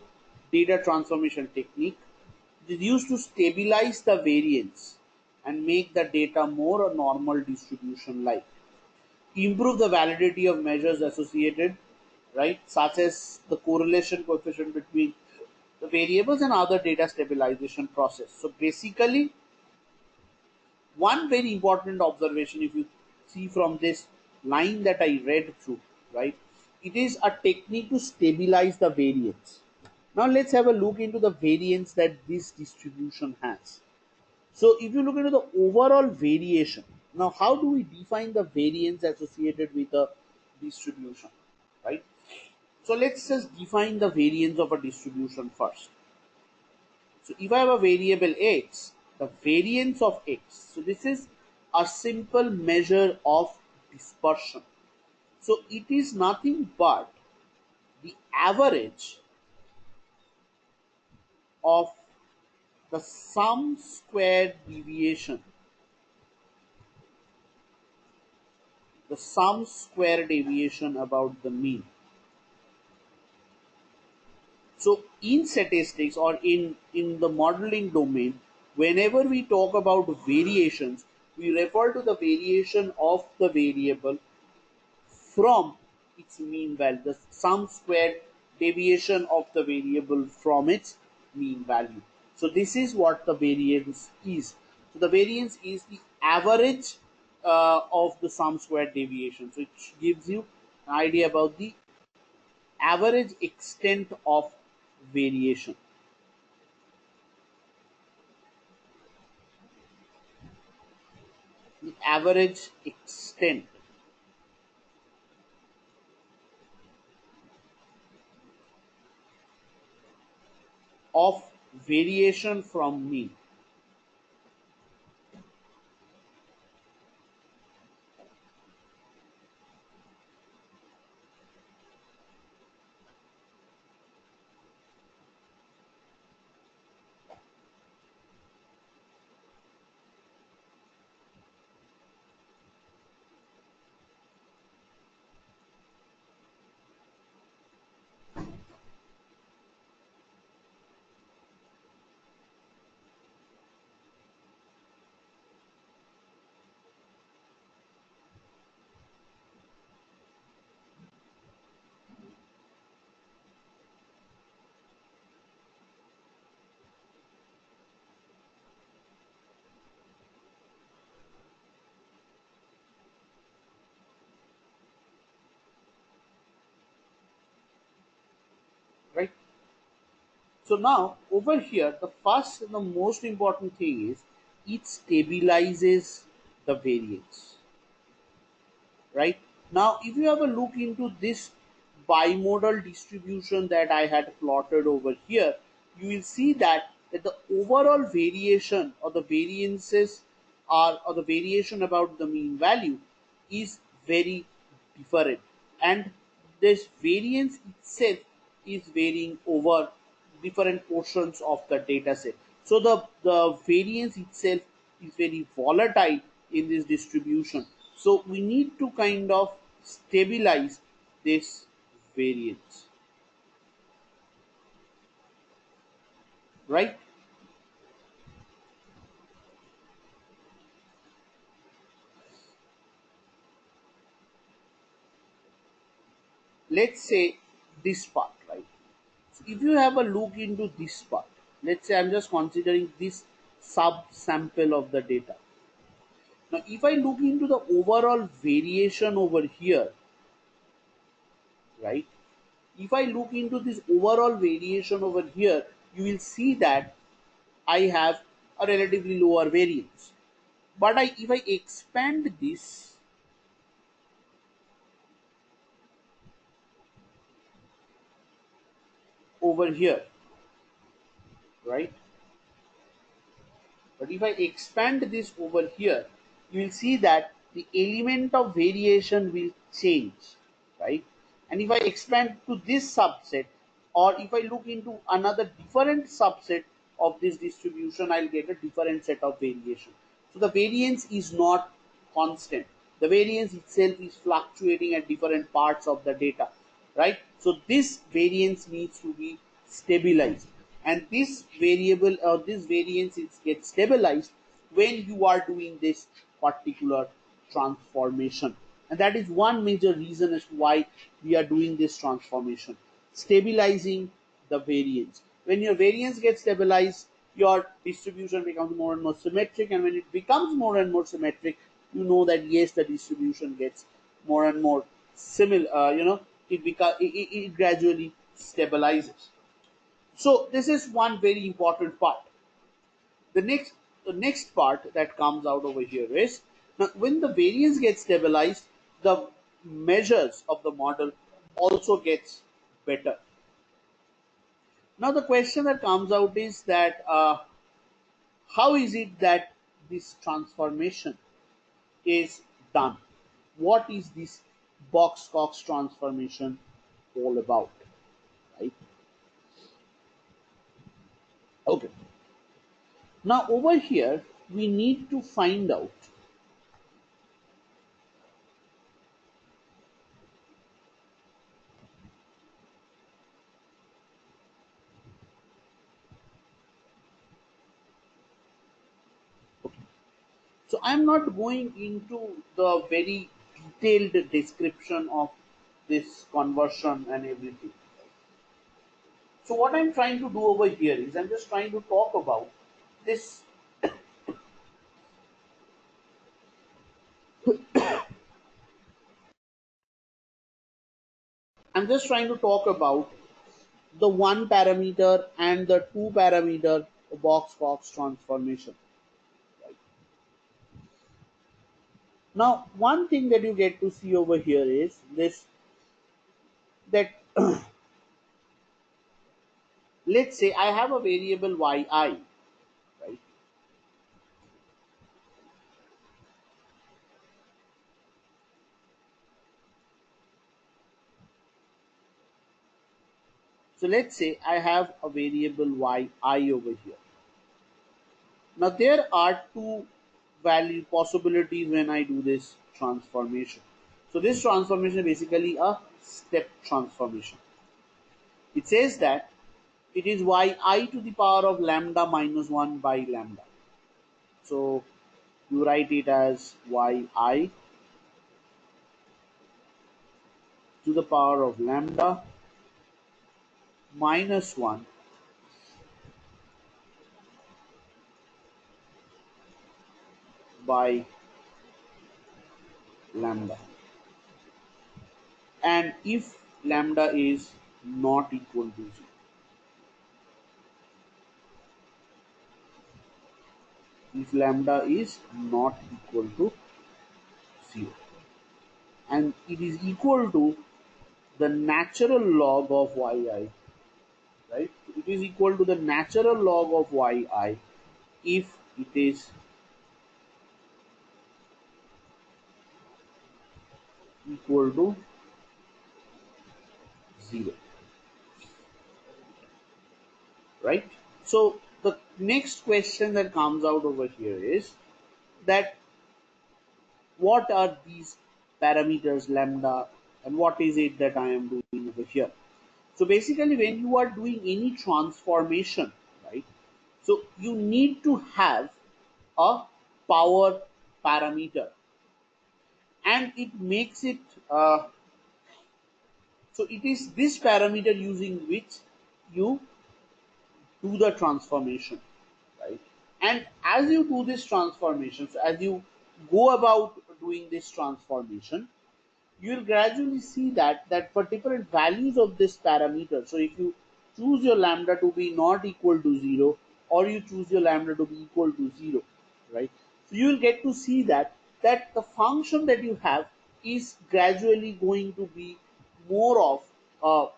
data transformation technique. It is used to stabilize the variance and make the data more a normal distribution like. Improve the validity of measures associated, right, such as the correlation coefficient between the variables and other data stabilization process. So basically, one very important observation, if you see from this line that I read through, right, it is a technique to stabilize the variance. Now let's have a look into the variance that this distribution has. So if you look into the overall variation, now how do we define the variance associated with a distribution, right? So let's just define the variance of a distribution first. So if I have a variable x, the variance of x, so this is a simple measure of dispersion. So it is nothing but the average of the sum squared deviation, the sum square deviation about the mean. So in statistics or in the modeling domain, whenever we talk about variations, we refer to the variation of the variable from its mean value, the sum squared deviation of the variable from its mean value. So this is what the variance is. So the variance is the average of the sum squared deviation. So it gives you an idea about the average extent of variation. The average extent of variation from mean. Right. So now over here, the first and the most important thing is it stabilizes the variance. Right. Now, if you have a look into this bimodal distribution that I had plotted over here, you will see that the overall variation or the variances are or the variation about the mean value is very different, and this variance itself is varying over different portions of the data set. So the variance itself is very volatile in this distribution. So we need to kind of stabilize this variance, right? Let's say this part, right? So if you have a look into this part, let's say I'm just considering this sub sample of the data. Now, if I look into the overall variation over here, right? If I look into this overall variation over here, you will see that I have a relatively lower variance. But if I expand this over here, right? But if I expand this over here, you will see that the element of variation will change, right? And if I expand to this subset, or if I look into another different subset of this distribution, I'll get a different set of variation. So the variance is not constant. The variance itself is fluctuating at different parts of the data, right? So this variance needs to be stabilized, and this variable or this variance is gets stabilized when you are doing this particular transformation. And that is one major reason as to why we are doing this transformation, stabilizing the variance. When your variance gets stabilized, your distribution becomes more and more symmetric, and when it becomes more and more symmetric, you know that yes, the distribution gets more and more similar. It gradually stabilizes. So this is one very important part. The next part that comes out over here is, now when the variance gets stabilized, the measures of the model also gets better. Now the question that comes out is that how is it that this transformation is done? What is this Box-Cox transformation all about? Right? Okay. Now over here we need to find out. So I'm not going into the very detailed description of this conversion and everything. So what I'm trying to do over here is I'm just trying to talk about this. I'm just trying to talk about the one parameter and the two parameter Box-Cox transformation. Right? Now, one thing that you get to see over here is this, that let's say I have a variable yi, right? So let's say I have a variable yi over here. Now there are two value possibilities when I do this transformation. So this transformation is basically a step transformation. It says that it is yi to the power of lambda minus 1 by lambda. So you write it as yi to the power of lambda minus 1 by lambda. And if lambda is not equal to 0. If lambda is not equal to 0. And it is equal to the natural log of yi, right? It is equal to the natural log of yi if it is equal to 0, right? So the next question that comes out over here is that what are these parameters lambda, and what is it that I am doing over here? So basically when you are doing any transformation, right, so you need to have a power parameter, and it makes it so it is this parameter using which you do the transformation, right? And as you do this transformation, so as you go about doing this transformation, you will gradually see that for different values of this parameter, so if you choose your lambda to be not equal to 0, or you choose your lambda to be equal to 0, right? So you will get to see that the function that you have is gradually going to be more of a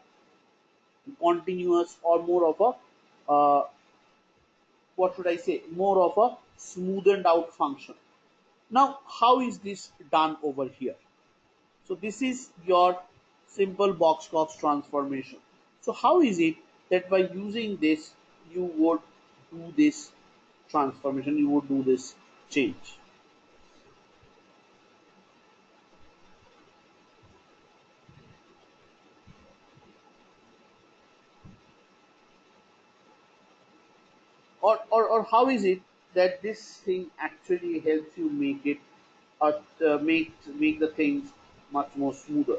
continuous, or more of a what should I say, more of a smoothened out function. Now, how is this done over here? So this is your simple Box-Cox transformation. So how is it that by using this you would do this transformation, you would do this change? Or how is it that this thing actually helps you make it make the things much more smoother,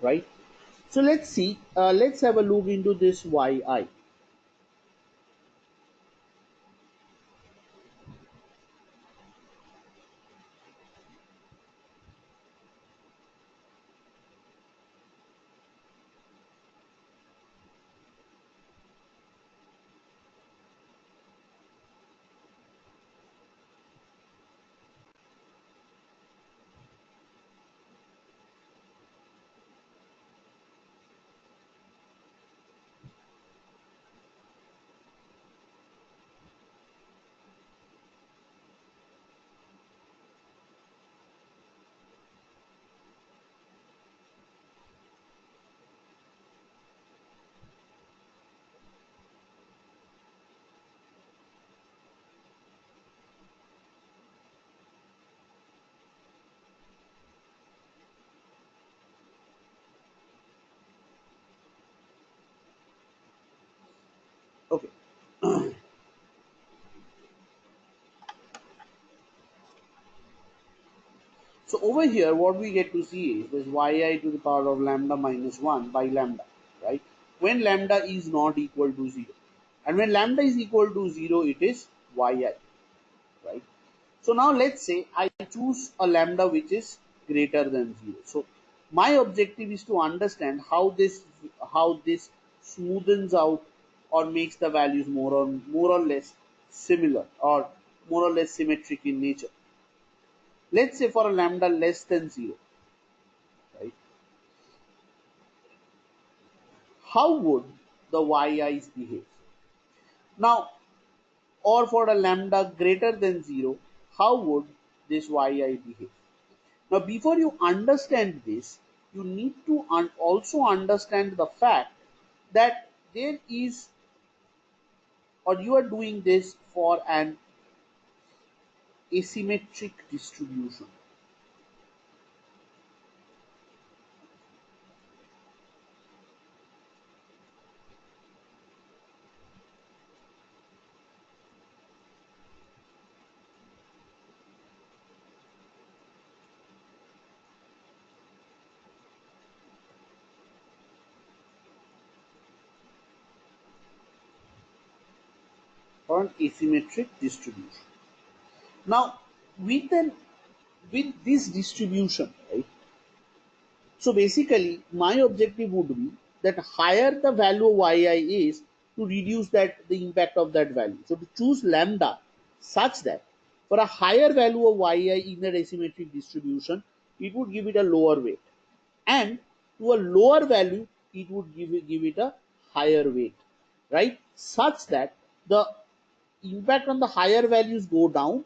right? So let's see, let's have a look into this yi. Okay, so over here what we get to see is this yi to the power of lambda minus 1 by lambda, right? When lambda is not equal to 0, and when lambda is equal to 0 it is yi, right? So now let's say I choose a lambda which is greater than 0. So my objective is to understand how this smoothens out or makes the values more or less similar or more or less symmetric in nature. Let's say for a lambda less than 0, right? How would the yi's behave? Now, or for a lambda greater than 0, how would this yi behave? Now, before you understand this, you need to also understand the fact that there is, or you are doing this for an asymmetric distribution. For an asymmetric distribution. Now, with an with this distribution, right? So basically, my objective would be that higher the value of yi is, to reduce that the impact of that value. So to choose lambda such that for a higher value of yi in the asymmetric distribution, it would give it a lower weight, and to a lower value, it would give it a higher weight, right? Such that the impact on the higher values go down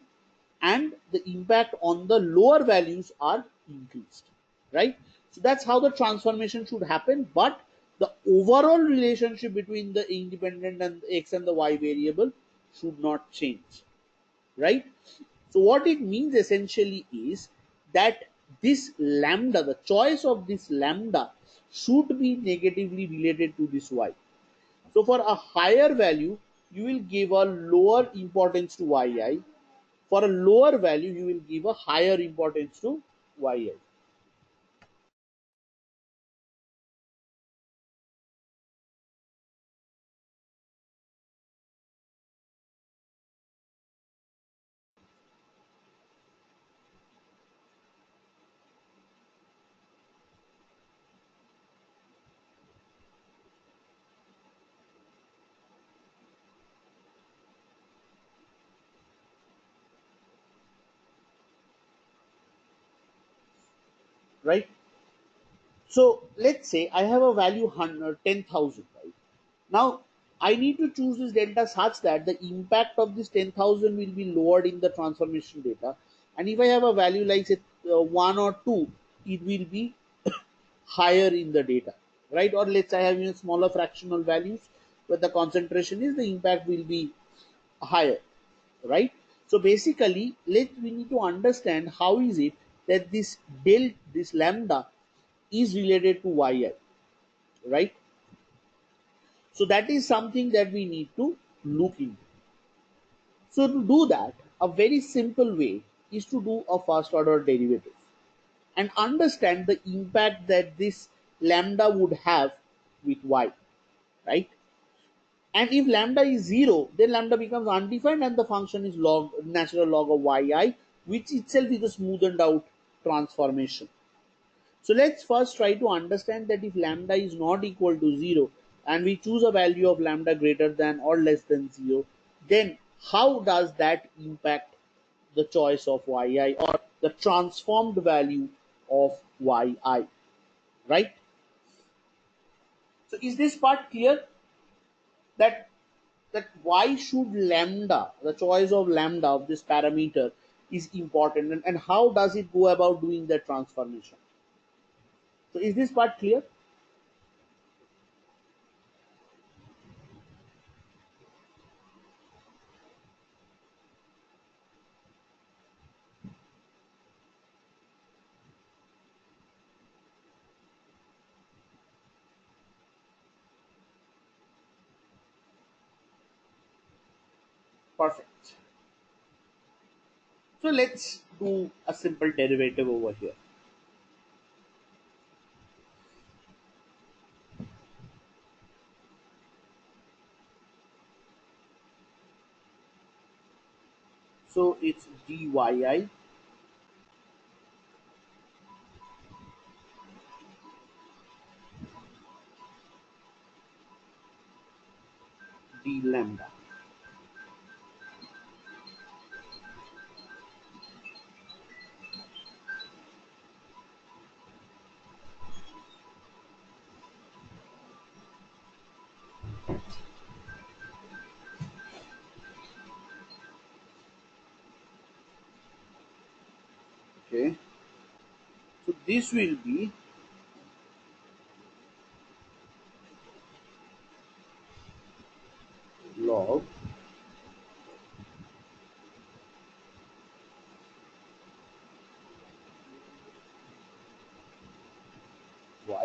and the impact on the lower values are increased, right? So that's how the transformation should happen, but the overall relationship between the independent and x and the y variable should not change, right? So what it means essentially is that this lambda, the choice of this lambda, should be negatively related to this y. So for a higher value, you will give a lower importance to yi. For a lower value, you will give a higher importance to yi. Right? So let's say I have a value 10,000, right? Now I need to choose this delta such that the impact of this 10,000 will be lowered in the transformation data. And if I have a value like say 1 or 2, it will be higher in the data, right? Or let's say I have smaller fractional values where the concentration is, the impact will be higher, right? So basically, we need to understand how is it that this lambda is related to yi, right? So that is something that we need to look into. So to do that, a very simple way is to do a first order derivative and understand the impact that this lambda would have with y, right? And if lambda is 0, then lambda becomes undefined and the function is natural log of yi, which itself is a smoothened out transformation. So let's first try to understand that if lambda is not equal to 0 and we choose a value of lambda greater than or less than 0, then how does that impact the choice of yi or the transformed value of yi, right? So is this part clear? that that why should lambda, the choice of lambda of this parameter is important, and how does it go about doing that transformation? So is this part clear? Perfect. So let's do a simple derivative over here. So it's dyi d lambda. Okay, so this will be log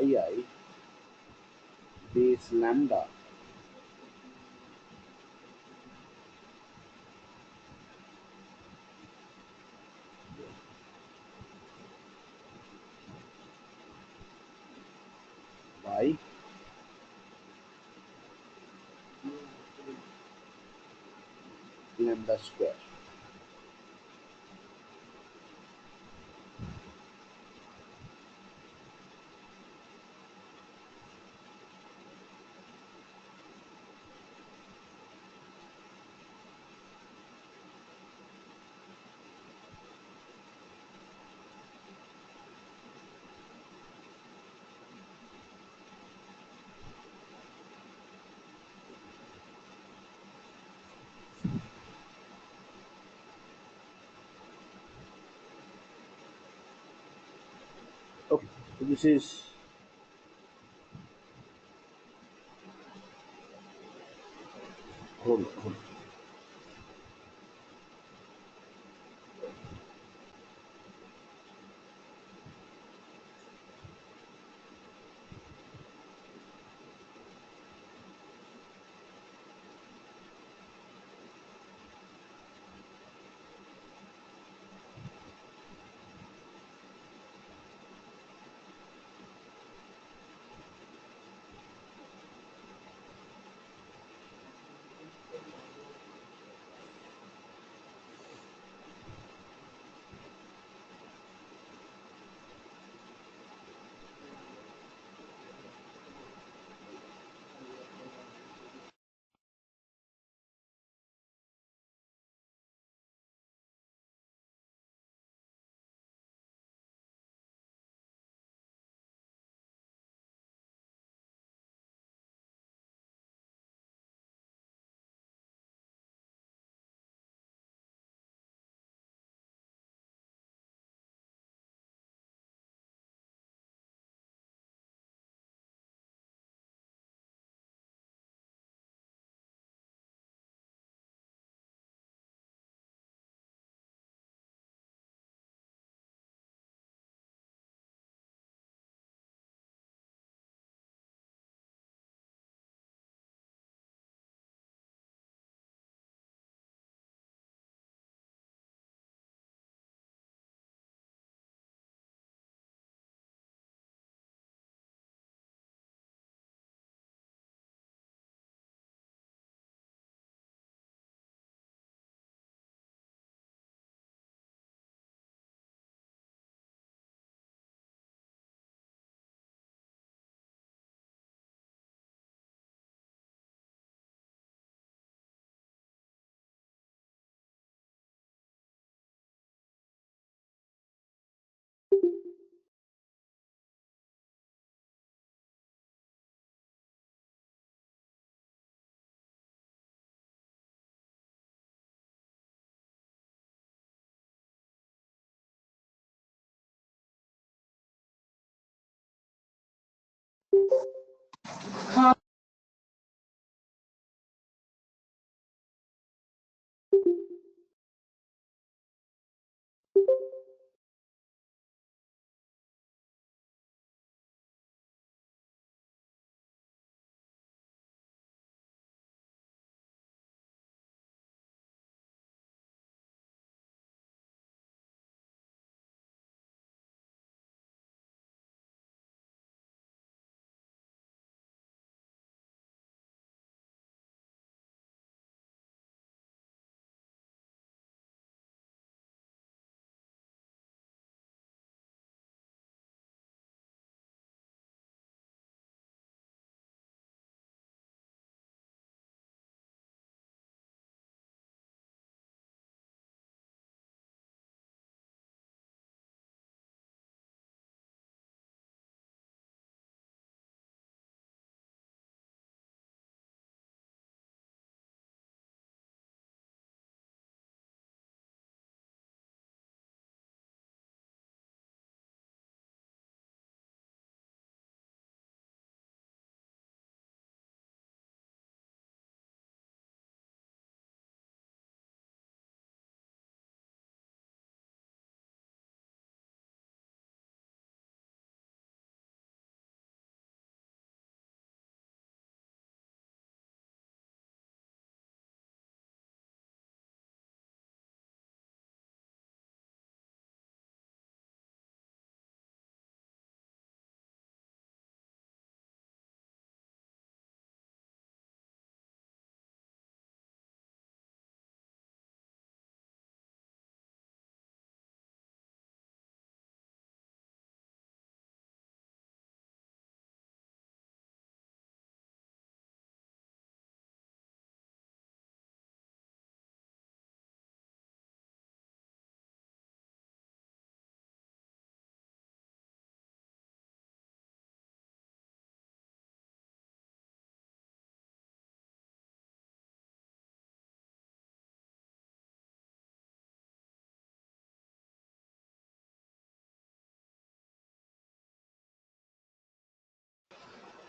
yi base lambda by lambda square. Okay, so this is, hold on.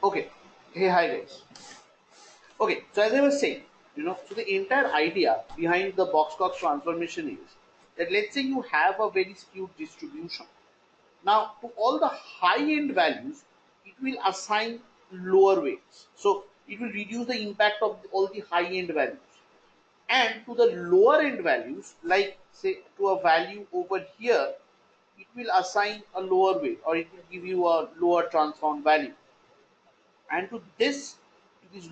Okay. Hey, hi guys. Okay, so as I was saying, so the entire idea behind the Box-Cox transformation is that let's say you have a very skewed distribution. Now, to all the high-end values, it will assign lower weights. So it will reduce the impact of all the high-end values. And to the lower-end values, like say to a value over here, it will assign a lower weight, or it will give you a lower transform value. And to these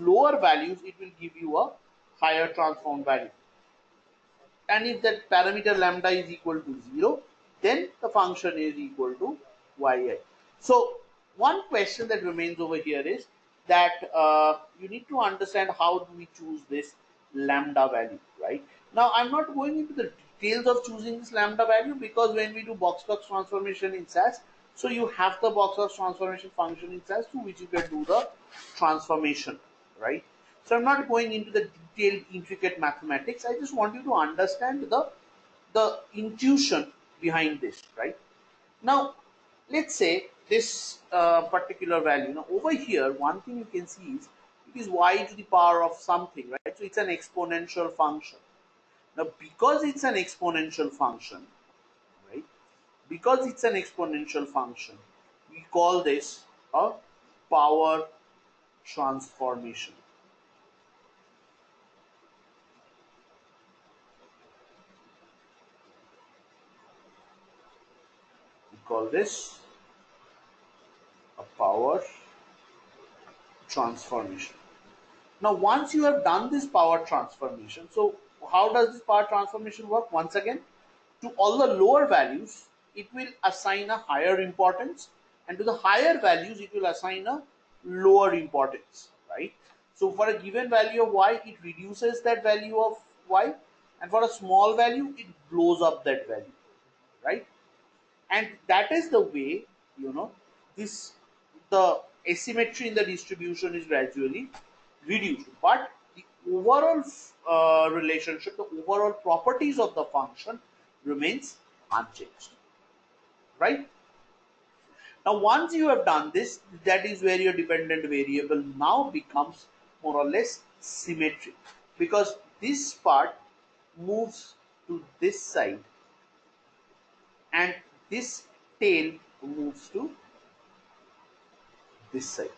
lower values, it will give you a higher transform value. And if that parameter lambda is equal to 0, then the function is equal to yi. So one question that remains over here is that you need to understand how do we choose this lambda value, right? Now I'm not going into the details of choosing this lambda value, because when we do Box-Cox transformation in SAS, so you have the Box-Cox transformation function in SAS to which you can do the transformation, right? So I'm not going into the detailed intricate mathematics. I just want you to understand the intuition behind this, right? Now let's say this particular value. Now over here, one thing you can see is it is y to the power of something, right? So it's an exponential function. Now because it's an exponential function, right? Because it's an exponential function, we call this a power transformation. We call this a power transformation. Now, once you have done this power transformation, so how does this power transformation work? Once again, to all the lower values, it will assign a higher importance, and to the higher values, it will assign a lower importance, right? So, for a given value of y, it reduces that value of y, and for a small value, it blows up that value, right? And that is the way, this the asymmetry in the distribution is gradually reduced, but the overall relationship, the overall properties of the function remains unchanged, right? Now, once you have done this, that is where your dependent variable now becomes more or less symmetric, because this part moves to this side and this tail moves to this side,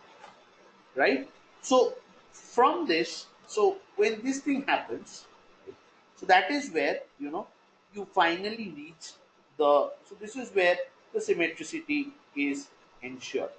right? So from this, so when this thing happens, so that is where you finally reach the, so this is where the symmetricity is ensured.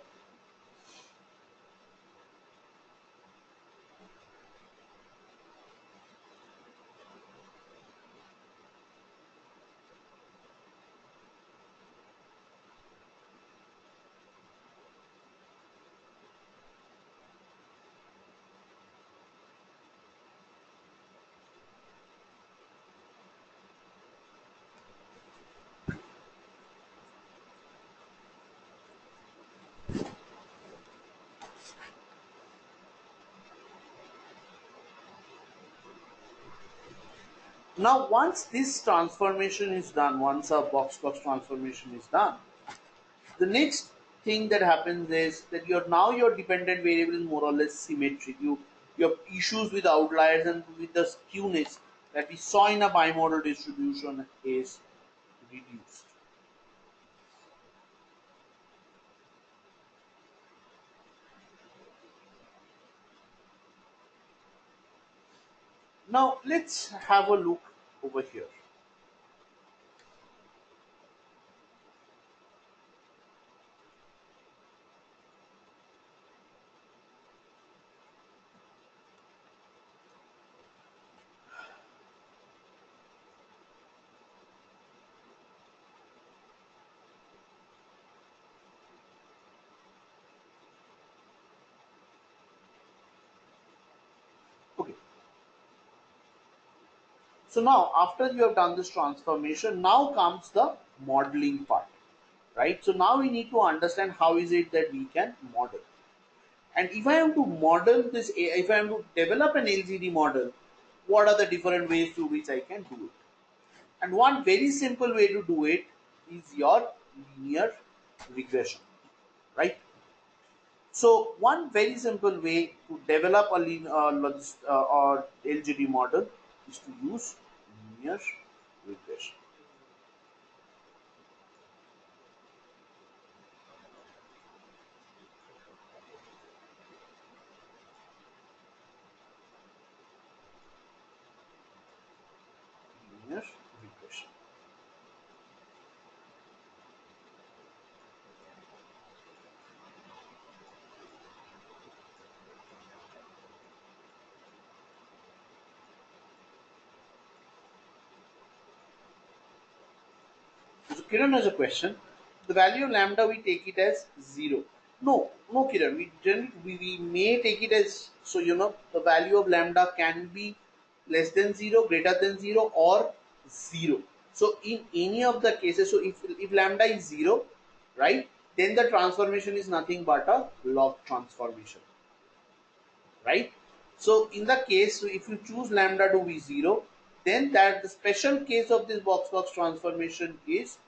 Now once this transformation is done, once our Box-Cox transformation is done, the next thing that happens is that your dependent variable is more or less symmetric. Your issues with outliers and with the skewness that we saw in a bimodal distribution is reduced. Now let's have a look over here. Okay, so now after you have done this transformation, now comes the modeling part, right? So now we need to understand how is it that we can model. And if I am to model this, if I am to develop an LGD model, what are the different ways through which I can do it? And one very simple way to do it is your linear regression, right? So one very simple way to develop a or LGD model is to use linear regression. Linear regression. So Kiran has a question. The value of lambda we take it as 0. No, Kiran. We may take it as, so the value of lambda can be less than 0, greater than 0, or 0. So in any of the cases, so if lambda is 0, right, then the transformation is nothing but a log transformation, right? So in the case, so if you choose lambda to be 0, then that the special case of this Box-Cox transformation is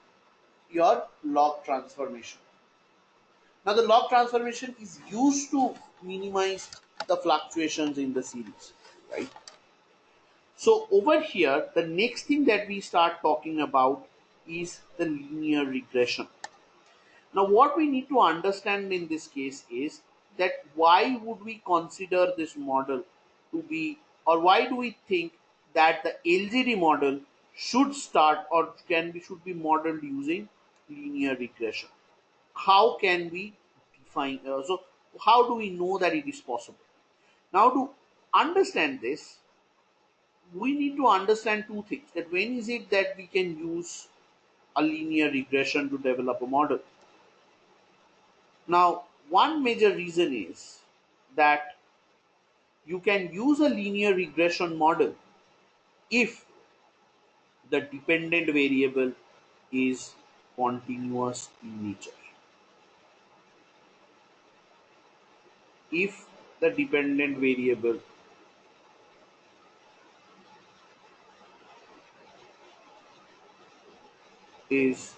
your log transformation. Now the log transformation is used to minimize the fluctuations in the series, right? So over here, the next thing that we start talking about is the linear regression. Now what we need to understand in this case is that why would we consider this model to be, or why do we think that the LGD model should start or should be modeled using linear regression? How can we define, so how do we know that it is possible? Now to understand this, we need to understand two things: that when is it that we can use a linear regression to develop a model. Now one major reason is that you can use a linear regression model if the dependent variable is continuous in nature. If the dependent variable is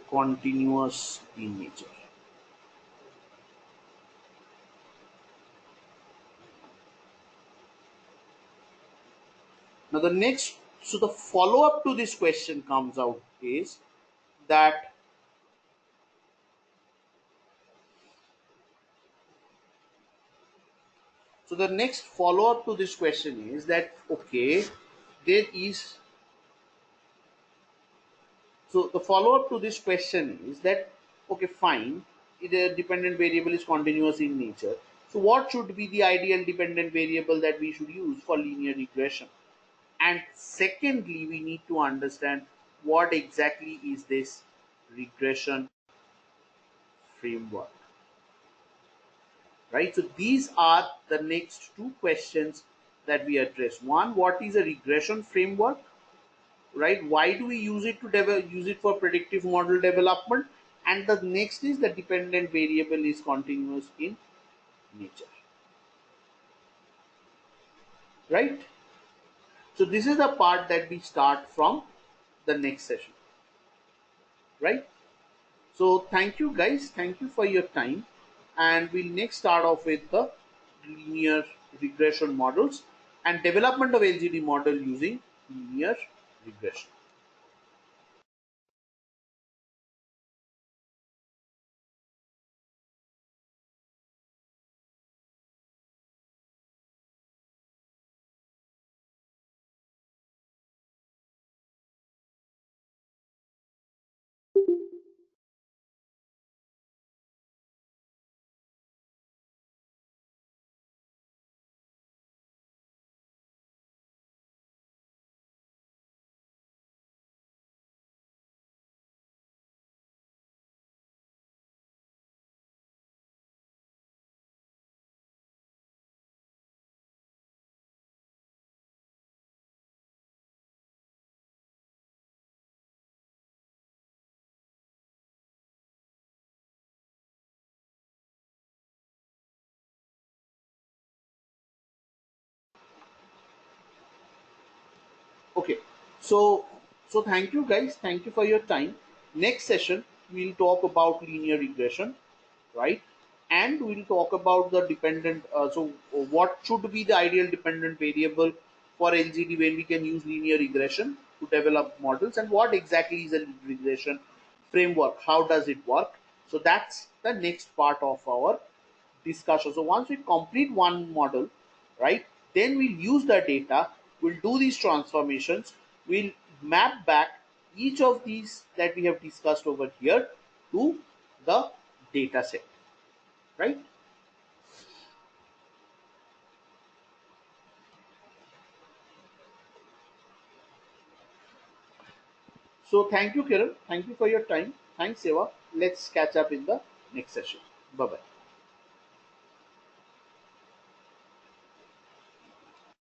continuous in nature. Now the next, so the follow up to this question comes out is that, so the next follow up to this question is that, okay, there is, so the follow up to this question is that, okay, fine, the dependent variable is continuous in nature. So what should be the ideal dependent variable that we should use for linear regression? And secondly, we need to understand what exactly is this regression framework, right? So these are the next two questions that we address. One, what is a regression framework, right? Why do we use it to use it for predictive model development? And the next is the dependent variable is continuous in nature, right? So this is the part that we start from the next session, right? So thank you guys, thank you for your time, and we'll next start off with the linear regression models and development of LGD model using linear regression. Okay, so thank you guys, thank you for your time. Next session we'll talk about linear regression, right? And we'll talk about the dependent, what should be the ideal dependent variable for LGD when we can use linear regression to develop models, and what exactly is a regression framework, how does it work. So that's the next part of our discussion. So once we complete one model, right, then we'll use the data, we'll do these transformations, we'll map back each of these that we have discussed over here to the data set, right? So thank you, Kiran, thank you for your time. Thanks, Eva. Let's catch up in the next session. Bye bye.